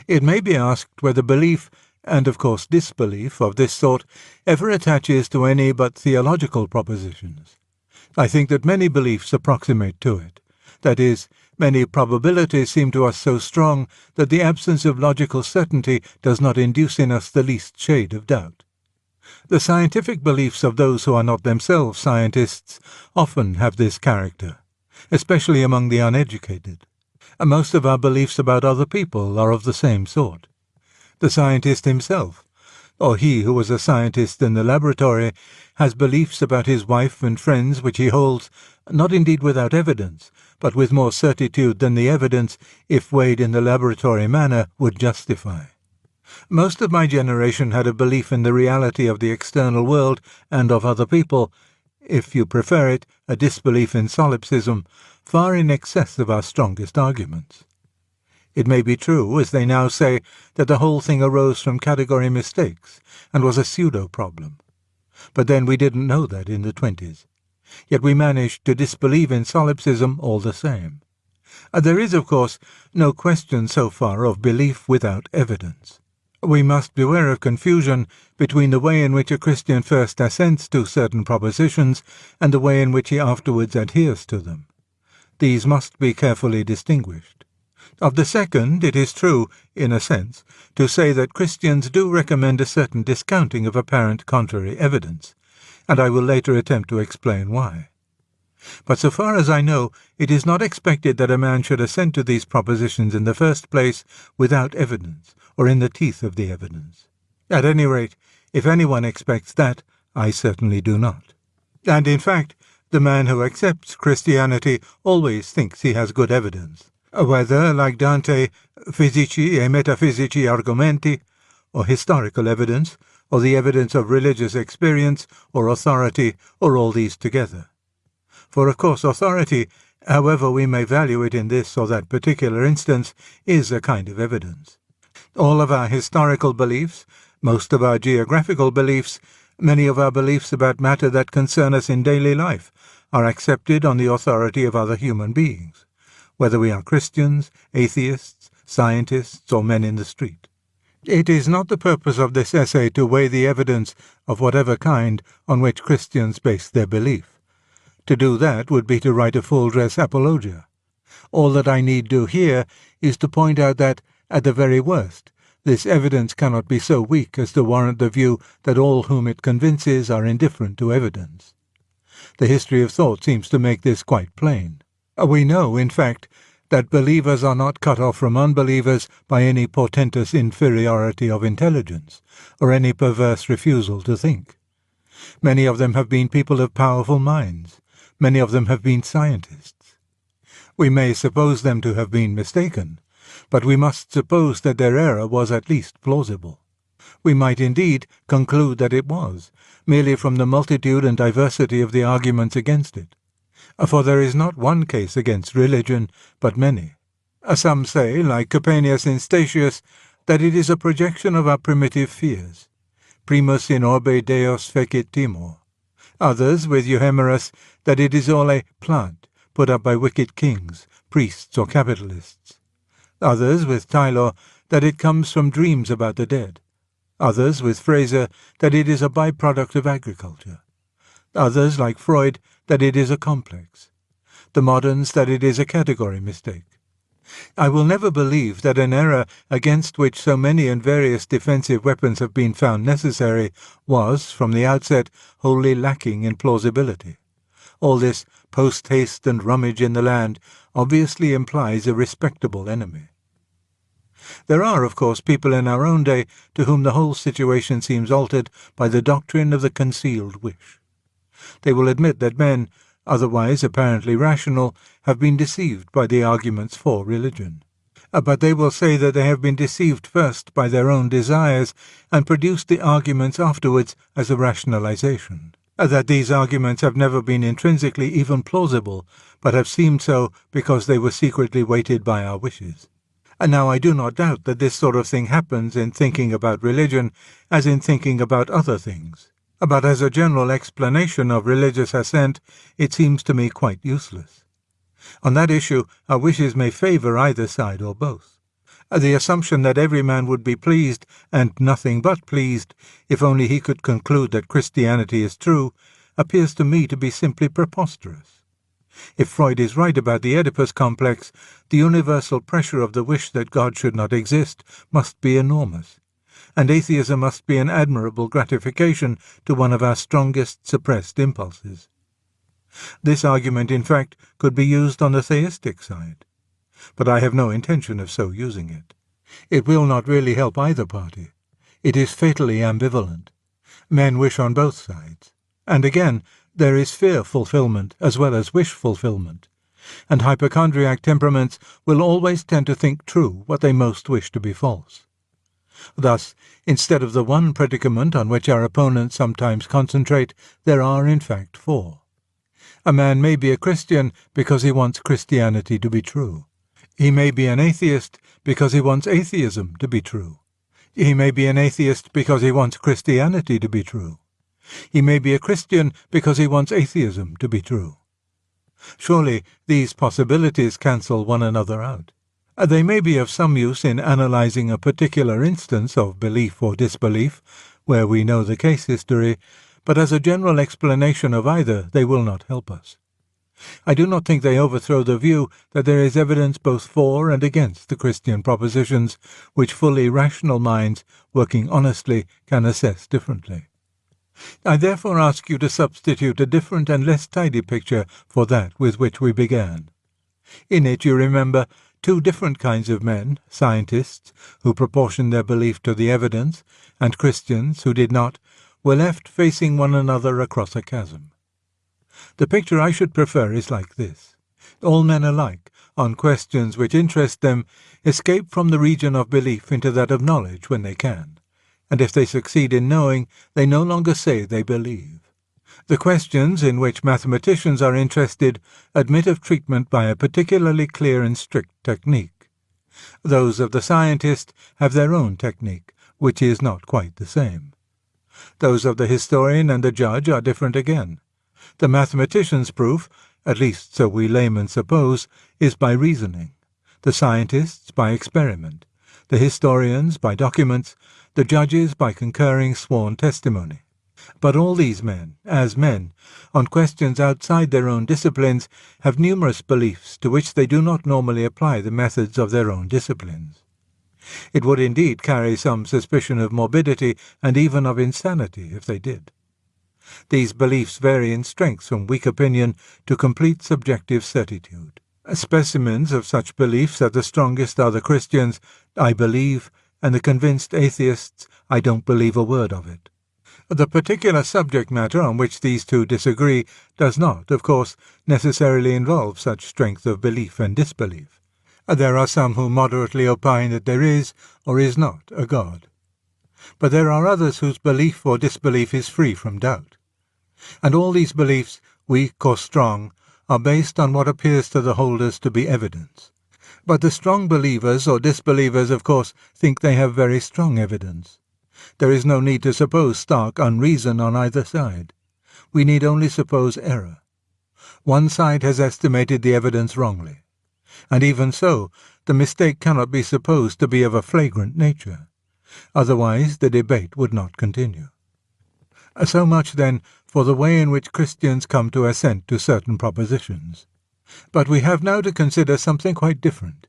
It may be asked whether belief, and of course disbelief, of this sort ever attaches to any but theological propositions. I think that many beliefs approximate to it. That is, many probabilities seem to us so strong that the absence of logical certainty does not induce in us the least shade of doubt. The scientific beliefs of those who are not themselves scientists often have this character, especially among the uneducated. Most of our beliefs about other people are of the same sort. The scientist himself, or he who was a scientist in the laboratory, has beliefs about his wife and friends which he holds, not indeed without evidence, but with more certitude than the evidence, if weighed in the laboratory manner, would justify. Most of my generation had a belief in the reality of the external world and of other people, if you prefer it, a disbelief in solipsism, far in excess of our strongest arguments. It may be true, as they now say, that the whole thing arose from category mistakes and was a pseudo-problem. But then we didn't know that in the 20s. Yet we managed to disbelieve in solipsism all the same. There is, of course, no question so far of belief without evidence. We must beware of confusion between the way in which a Christian first assents to certain propositions and the way in which he afterwards adheres to them. These must be carefully distinguished. Of the second, it is true, in a sense, to say that Christians do recommend a certain discounting of apparent contrary evidence, and I will later attempt to explain why. But so far as I know, it is not expected that a man should assent to these propositions in the first place without evidence, or in the teeth of the evidence. At any rate, if anyone expects that, I certainly do not. And in fact, the man who accepts Christianity always thinks he has good evidence, whether, like Dante, physici e metaphysici argumenti, or historical evidence, or the evidence of religious experience, or authority, or all these together. For of course authority, however we may value it in this or that particular instance, is a kind of evidence. All of our historical beliefs, most of our geographical beliefs, many of our beliefs about matter that concern us in daily life, are accepted on the authority of other human beings, whether we are Christians, atheists, scientists, or men in the street. It is not the purpose of this essay to weigh the evidence of whatever kind on which Christians base their belief. To do that would be to write a full-dress apologia. All that I need do here is to point out that, at the very worst, this evidence cannot be so weak as to warrant the view that all whom it convinces are indifferent to evidence. The history of thought seems to make this quite plain. We know, in fact, that believers are not cut off from unbelievers by any portentous inferiority of intelligence, or any perverse refusal to think. Many of them have been people of powerful minds. Many of them have been scientists. We may suppose them to have been mistaken, but we must suppose that their error was at least plausible. We might indeed conclude that it was, merely from the multitude and diversity of the arguments against it. For there is not one case against religion, but many. Some say, like Coppenius and Statius, that it is a projection of our primitive fears. Primus in orbe Deus fecit timor. Others, with Euhemerus, that it is all a plant put up by wicked kings, priests, or capitalists. Others, with Tylor, that it comes from dreams about the dead. Others, with Fraser, that it is a byproduct of agriculture. Others, like Freud, that it is a complex. The moderns, that it is a category mistake. I will never believe that an error against which so many and various defensive weapons have been found necessary was, from the outset, wholly lacking in plausibility. All this post-haste and rummage in the land obviously implies a respectable enemy. There are, of course, people in our own day to whom the whole situation seems altered by the doctrine of the concealed wish. They will admit that men, otherwise apparently rational, have been deceived by the arguments for religion. But they will say that they have been deceived first by their own desires and produced the arguments afterwards as a rationalization. That these arguments have never been intrinsically even plausible, but have seemed so because they were secretly weighted by our wishes. And now I do not doubt that this sort of thing happens in thinking about religion as in thinking about other things. But as a general explanation of religious assent, it seems to me quite useless. On that issue, our wishes may favour either side or both. The assumption that every man would be pleased, and nothing but pleased, if only he could conclude that Christianity is true, appears to me to be simply preposterous. If Freud is right about the Oedipus complex, the universal pressure of the wish that God should not exist must be enormous, and atheism must be an admirable gratification to one of our strongest suppressed impulses. This argument, in fact, could be used on the theistic side, but I have no intention of so using it. It will not really help either party. It is fatally ambivalent. Men wish on both sides, and again, there is fear fulfillment as well as wish fulfillment, and hypochondriac temperaments will always tend to think true what they most wish to be false. Thus, instead of the one predicament on which our opponents sometimes concentrate, there are in fact four. A man may be a Christian because he wants Christianity to be true. He may be an atheist because he wants atheism to be true. He may be an atheist because he wants Christianity to be true. He may be a Christian because he wants atheism to be true. Surely these possibilities cancel one another out. They may be of some use in analyzing a particular instance of belief or disbelief, where we know the case history, but as a general explanation of either they will not help us. I do not think they overthrow the view that there is evidence both for and against the Christian propositions, which fully rational minds, working honestly, can assess differently. I therefore ask you to substitute a different and less tidy picture for that with which we began. In it, you remember, two different kinds of men, scientists, who proportioned their belief to the evidence, and Christians, who did not, were left facing one another across a chasm. The picture I should prefer is like this. All men alike, on questions which interest them, escape from the region of belief into that of knowledge when they can, and if they succeed in knowing, they no longer say they believe. The questions in which mathematicians are interested admit of treatment by a particularly clear and strict technique. Those of the scientist have their own technique, which is not quite the same. Those of the historian and the judge are different again. The mathematician's proof, at least so we laymen suppose, is by reasoning, the scientists by experiment, the historians by documents, the judges by concurring sworn testimony. But all these men, as men, on questions outside their own disciplines, have numerous beliefs to which they do not normally apply the methods of their own disciplines. It would indeed carry some suspicion of morbidity and even of insanity if they did. These beliefs vary in strength from weak opinion to complete subjective certitude. Specimens of such beliefs at the strongest are the Christians, "I believe," and the convinced atheists, "I don't believe a word of it." The particular subject matter on which these two disagree does not, of course, necessarily involve such strength of belief and disbelief. There are some who moderately opine that there is, or is not, a God. But there are others whose belief or disbelief is free from doubt. And all these beliefs, weak or strong, are based on what appears to the holders to be evidence. But the strong believers or disbelievers, of course, think they have very strong evidence. There is no need to suppose stark unreason on either side. We need only suppose error. One side has estimated the evidence wrongly. And even so, the mistake cannot be supposed to be of a flagrant nature. Otherwise the debate would not continue. So much, then, for the way in which Christians come to assent to certain propositions. But we have now to consider something quite different,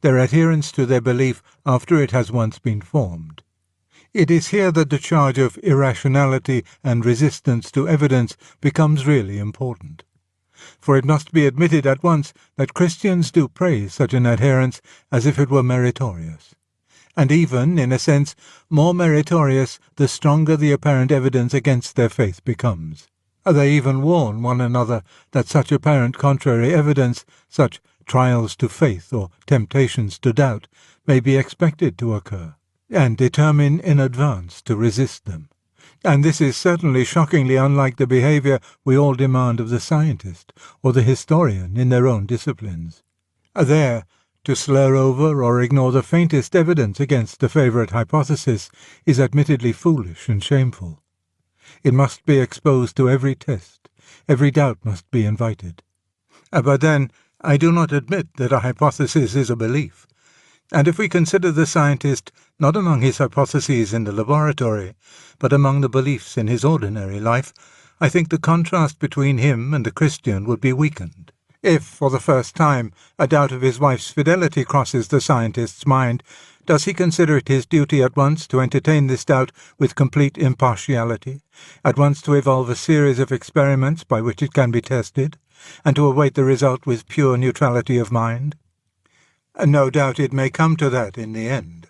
their adherence to their belief after it has once been formed. It is here that the charge of irrationality and resistance to evidence becomes really important. For it must be admitted at once that Christians do praise such an adherence as if it were meritorious, and even, in a sense, more meritorious the stronger the apparent evidence against their faith becomes. They even warn one another that such apparent contrary evidence, such trials to faith or temptations to doubt, may be expected to occur, and determine in advance to resist them. And this is certainly shockingly unlike the behaviour we all demand of the scientist or the historian in their own disciplines. There, to slur over or ignore the faintest evidence against a favourite hypothesis is admittedly foolish and shameful. It must be exposed to every test, every doubt must be invited. But then, I do not admit that a hypothesis is a belief. And if we consider the scientist not among his hypotheses in the laboratory, but among the beliefs in his ordinary life, I think the contrast between him and the Christian would be weakened. If, for the first time, a doubt of his wife's fidelity crosses the scientist's mind, does he consider it his duty at once to entertain this doubt with complete impartiality, at once to evolve a series of experiments by which it can be tested, and to await the result with pure neutrality of mind? No doubt it may come to that in the end.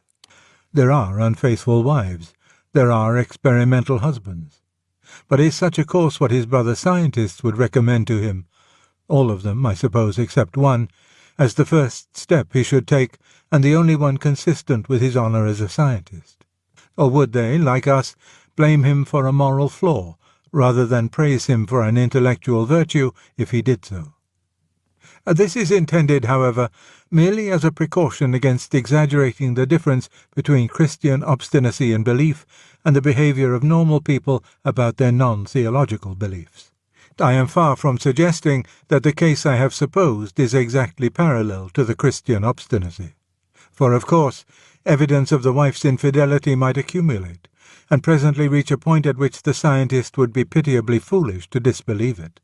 There are unfaithful wives. There are experimental husbands. But is such a course what his brother scientists would recommend to him, all of them, I suppose, except one, as the first step he should take, and the only one consistent with his honour as a scientist? Or would they, like us, blame him for a moral flaw, rather than praise him for an intellectual virtue if he did so? This is intended, however, merely as a precaution against exaggerating the difference between Christian obstinacy in belief and the behaviour of normal people about their non-theological beliefs. I am far from suggesting that the case I have supposed is exactly parallel to the Christian obstinacy. For, of course, evidence of the wife's infidelity might accumulate, and presently reach a point at which the scientist would be pitiably foolish to disbelieve it.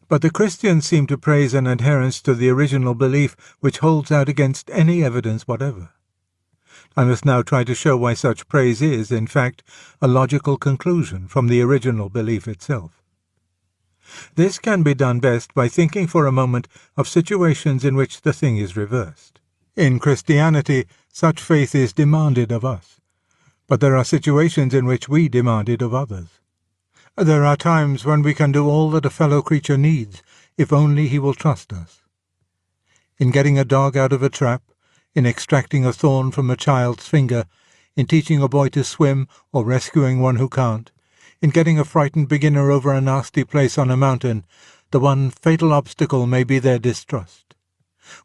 But the Christians seem to praise an adherence to the original belief which holds out against any evidence whatever. I must now try to show why such praise is, in fact, a logical conclusion from the original belief itself. This can be done best by thinking for a moment of situations in which the thing is reversed. In Christianity, such faith is demanded of us, but there are situations in which we demand it of others. There are times when we can do all that a fellow creature needs, if only he will trust us. In getting a dog out of a trap, in extracting a thorn from a child's finger, in teaching a boy to swim or rescuing one who can't, in getting a frightened beginner over a nasty place on a mountain, the one fatal obstacle may be their distrust.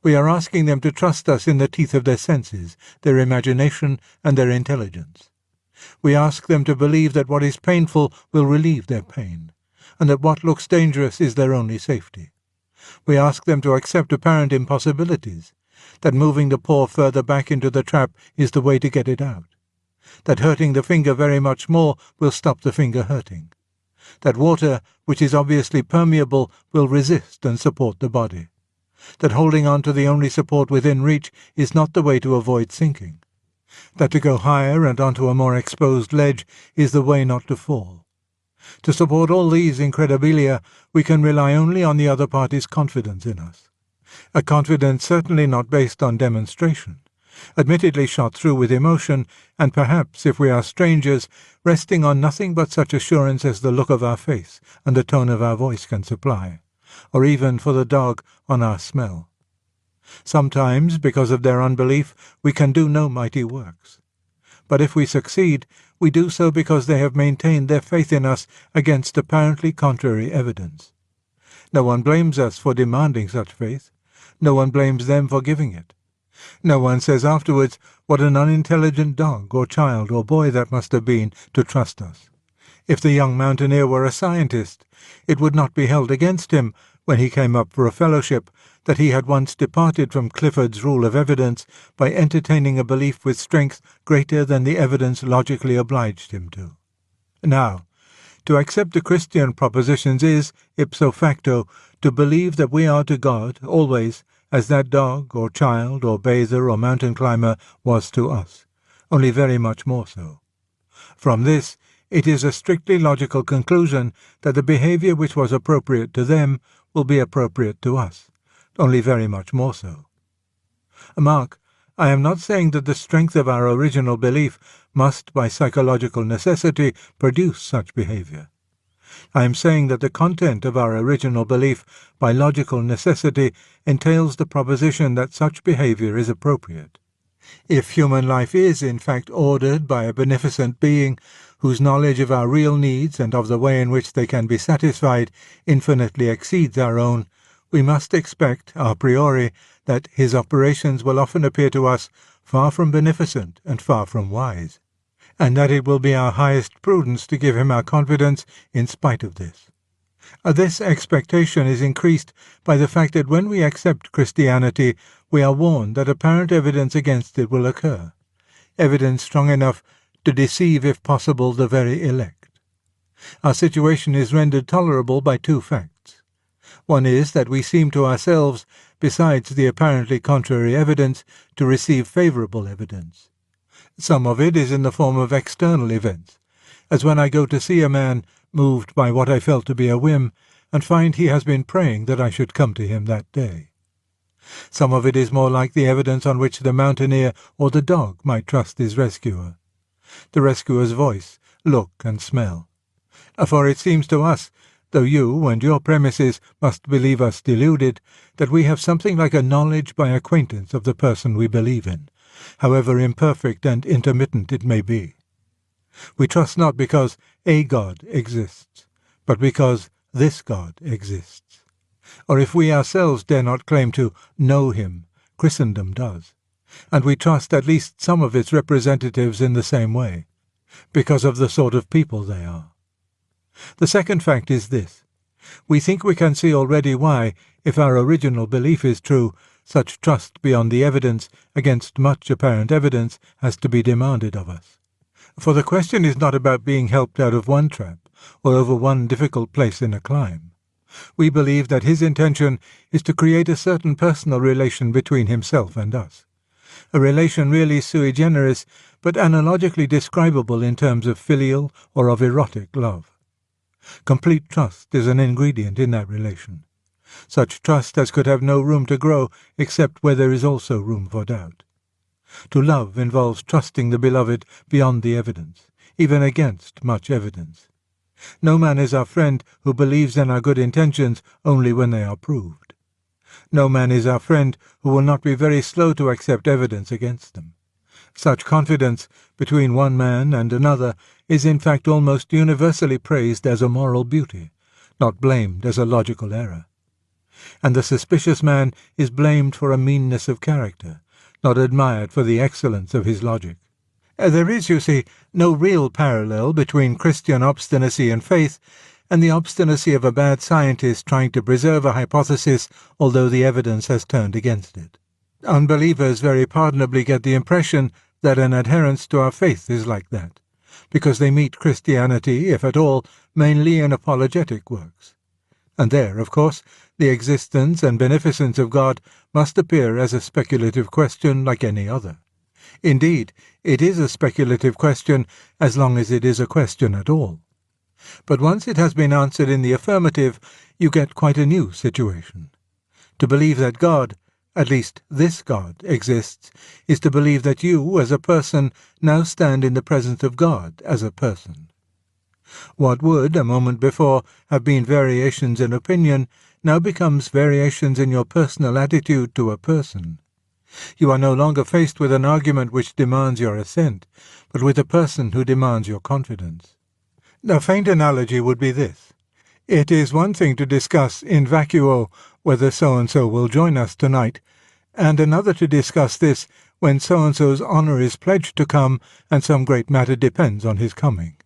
We are asking them to trust us in the teeth of their senses, their imagination, and their intelligence. We ask them to believe that what is painful will relieve their pain, and that what looks dangerous is their only safety. We ask them to accept apparent impossibilities, that moving the paw further back into the trap is the way to get it out, that hurting the finger very much more will stop the finger hurting, that water, which is obviously permeable, will resist and support the body, that holding on to the only support within reach is not the way to avoid sinking, that to go higher and onto a more exposed ledge is the way not to fall. To support all these incredibilia, we can rely only on the other party's confidence in us. A confidence certainly not based on demonstration, admittedly shot through with emotion, and perhaps, if we are strangers, resting on nothing but such assurance as the look of our face and the tone of our voice can supply, or even, for the dog, on our smell. Sometimes, because of their unbelief, we can do no mighty works. But if we succeed, we do so because they have maintained their faith in us against apparently contrary evidence. No one blames us for demanding such faith. No one blames them for giving it. No one says afterwards, what an unintelligent dog or child or boy that must have been to trust us. If the young mountaineer were a scientist, it would not be held against him, when he came up for a fellowship, that he had once departed from Clifford's rule of evidence by entertaining a belief with strength greater than the evidence logically obliged him to. Now, to accept the Christian propositions is, ipso facto, to believe that we are to God, always, as that dog or child or bather or mountain climber was to us, only very much more so. From this, it is a strictly logical conclusion that the behavior which was appropriate to them will be appropriate to us, only very much more so. Mark, I am not saying that the strength of our original belief must, by psychological necessity, produce such behavior. I am saying that the content of our original belief, by logical necessity, entails the proposition that such behavior is appropriate. If human life is, in fact, ordered by a beneficent being whose knowledge of our real needs and of the way in which they can be satisfied infinitely exceeds our own, we must expect, a priori, that his operations will often appear to us far from beneficent and far from wise, and that it will be our highest prudence to give him our confidence in spite of this. This expectation is increased by the fact that when we accept Christianity, we are warned that apparent evidence against it will occur, evidence strong enough to deceive, if possible, the very elect. Our situation is rendered tolerable by two facts. One is that we seem to ourselves, besides the apparently contrary evidence, to receive favourable evidence. Some of it is in the form of external events, as when I go to see a man, moved by what I felt to be a whim, and find he has been praying that I should come to him that day. Some of it is more like the evidence on which the mountaineer or the dog might trust his rescuer. The rescuer's voice, look, and smell. For it seems to us, though you and your premises must believe us deluded, that we have something like a knowledge by acquaintance of the person we believe in, however imperfect and intermittent it may be. We trust not because a God exists, but because this God exists. Or if we ourselves dare not claim to know him, Christendom does, and we trust at least some of its representatives in the same way, because of the sort of people they are. The second fact is this. We think we can see already why, if our original belief is true, such trust beyond the evidence against much apparent evidence has to be demanded of us. For the question is not about being helped out of one trap, or over one difficult place in a climb. We believe that his intention is to create a certain personal relation between himself and us, a relation really sui generis, but analogically describable in terms of filial or of erotic love. Complete trust is an ingredient in that relation, such trust as could have no room to grow except where there is also room for doubt. To love involves trusting the beloved beyond the evidence, even against much evidence. No man is our friend who believes in our good intentions only when they are proved. No man is our friend who will not be very slow to accept evidence against them. Such confidence between one man and another is in fact almost universally praised as a moral beauty, not blamed as a logical error. And the suspicious man is blamed for a meanness of character, not admired for the excellence of his logic. There is, you see, no real parallel between Christian obstinacy and faith and the obstinacy of a bad scientist trying to preserve a hypothesis although the evidence has turned against it. Unbelievers very pardonably get the impression that an adherence to our faith is like that, because they meet Christianity, if at all, mainly in apologetic works. And there, of course, the existence and beneficence of God must appear as a speculative question like any other. Indeed, it is a speculative question as long as it is a question at all. But once it has been answered in the affirmative, you get quite a new situation. To believe that God, at least this God, exists, is to believe that you, as a person, now stand in the presence of God as a person. What would, a moment before, have been variations in opinion, now becomes variations in your personal attitude to a person. You are no longer faced with an argument which demands your assent, but with a person who demands your confidence. A faint analogy would be this. It is one thing to discuss in vacuo whether so-and-so will join us tonight, and another to discuss this when so-and-so's honour is pledged to come and some great matter depends on his coming.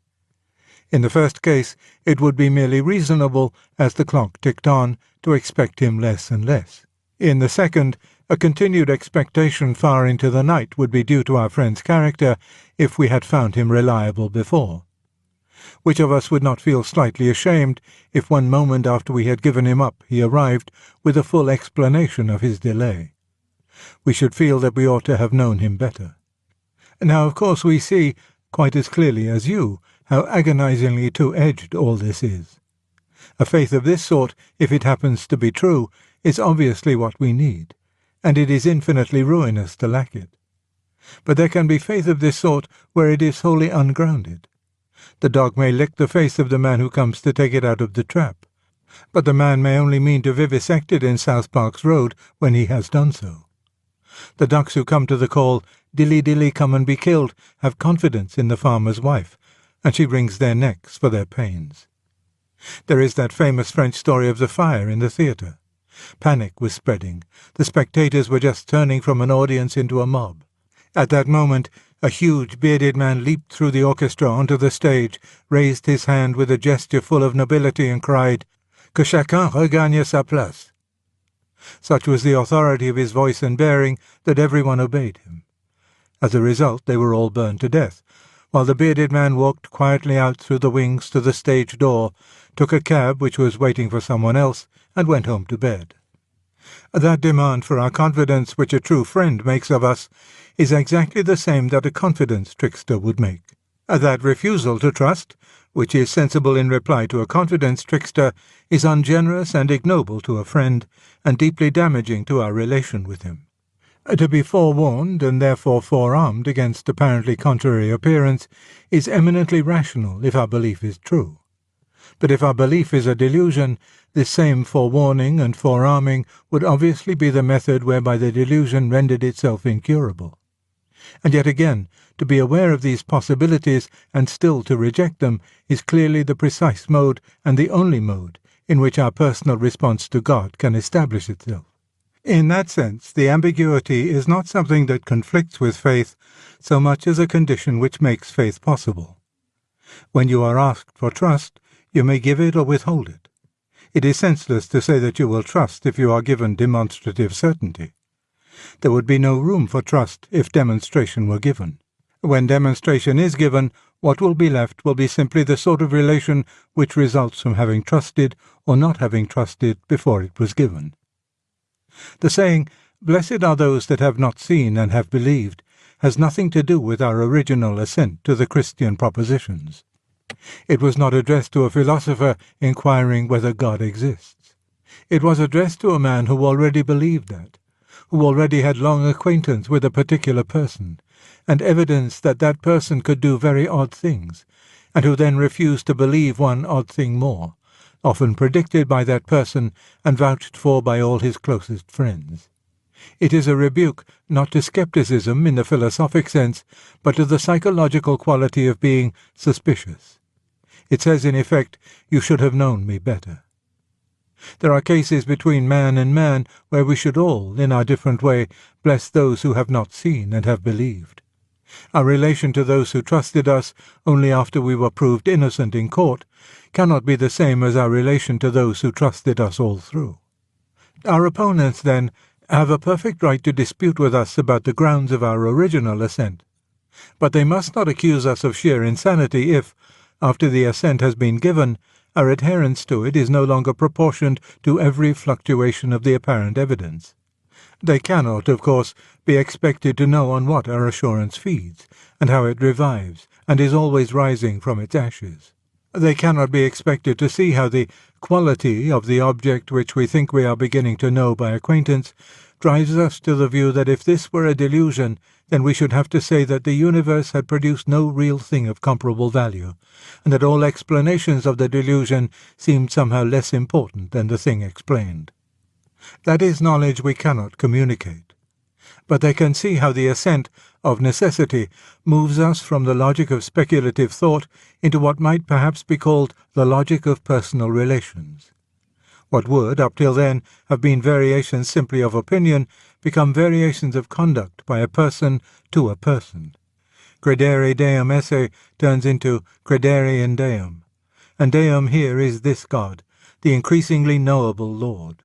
In the first case, it would be merely reasonable, as the clock ticked on, to expect him less and less. In the second, a continued expectation far into the night would be due to our friend's character if we had found him reliable before. Which of us would not feel slightly ashamed if 1 moment after we had given him up he arrived with a full explanation of his delay? We should feel that we ought to have known him better. Now, of course, we see, quite as clearly as you, how agonizingly two-edged all this is. A faith of this sort, if it happens to be true, is obviously what we need, and it is infinitely ruinous to lack it. But there can be faith of this sort where it is wholly ungrounded. The dog may lick the face of the man who comes to take it out of the trap, but the man may only mean to vivisect it in South Park's Road when he has done so. The ducks who come to the call, "Dilly, dilly, come and be killed," have confidence in the farmer's wife, and she wrings their necks for their pains. There is that famous French story of the fire in the theatre. Panic was spreading. The spectators were just turning from an audience into a mob. At that moment, a huge bearded man leaped through the orchestra onto the stage, raised his hand with a gesture full of nobility, and cried, "Que chacun regagne sa place." Such was the authority of his voice and bearing that everyone obeyed him. As a result, they were all burned to death, while the bearded man walked quietly out through the wings to the stage door, took a cab which was waiting for someone else, and went home to bed. That demand for our confidence which a true friend makes of us is exactly the same that a confidence trickster would make. That refusal to trust, which is sensible in reply to a confidence trickster, is ungenerous and ignoble to a friend, and deeply damaging to our relation with him. To be forewarned, and therefore forearmed against apparently contrary appearance, is eminently rational if our belief is true. But if our belief is a delusion, this same forewarning and forearming would obviously be the method whereby the delusion rendered itself incurable. And yet again, to be aware of these possibilities and still to reject them is clearly the precise mode and the only mode in which our personal response to God can establish itself. In that sense, the ambiguity is not something that conflicts with faith so much as a condition which makes faith possible. When you are asked for trust, you may give it or withhold it. It is senseless to say that you will trust if you are given demonstrative certainty. There would be no room for trust if demonstration were given. When demonstration is given, what will be left will be simply the sort of relation which results from having trusted or not having trusted before it was given. The saying, "Blessed are those that have not seen and have believed," has nothing to do with our original assent to the Christian propositions. It was not addressed to a philosopher inquiring whether God exists. It was addressed to a man who already believed that, who already had long acquaintance with a particular person, and evidence that that person could do very odd things, and who then refused to believe one odd thing more, often predicted by that person and vouched for by all his closest friends. It is a rebuke not to skepticism in the philosophic sense, but to the psychological quality of being suspicious. It says, in effect, "You should have known me better." There are cases between man and man where we should all, in our different way, bless those who have not seen and have believed. Our relation to those who trusted us only after we were proved innocent in court cannot be the same as our relation to those who trusted us all through. Our opponents, then, have a perfect right to dispute with us about the grounds of our original assent, but they must not accuse us of sheer insanity if, after the assent has been given, our adherence to it is no longer proportioned to every fluctuation of the apparent evidence. They cannot, of course, be expected to know on what our assurance feeds, and how it revives, and is always rising from its ashes. They cannot be expected to see how the quality of the object which we think we are beginning to know by acquaintance drives us to the view that if this were a delusion, then we should have to say that the universe had produced no real thing of comparable value, and that all explanations of the delusion seemed somehow less important than the thing explained. That is knowledge we cannot communicate. But they can see how the assent, of necessity, moves us from the logic of speculative thought into what might perhaps be called the logic of personal relations. What would, up till then, have been variations simply of opinion, become variations of conduct by a person to a person. Credere Deum esse turns into credere in Deum, and Deum here is this God, the increasingly knowable Lord.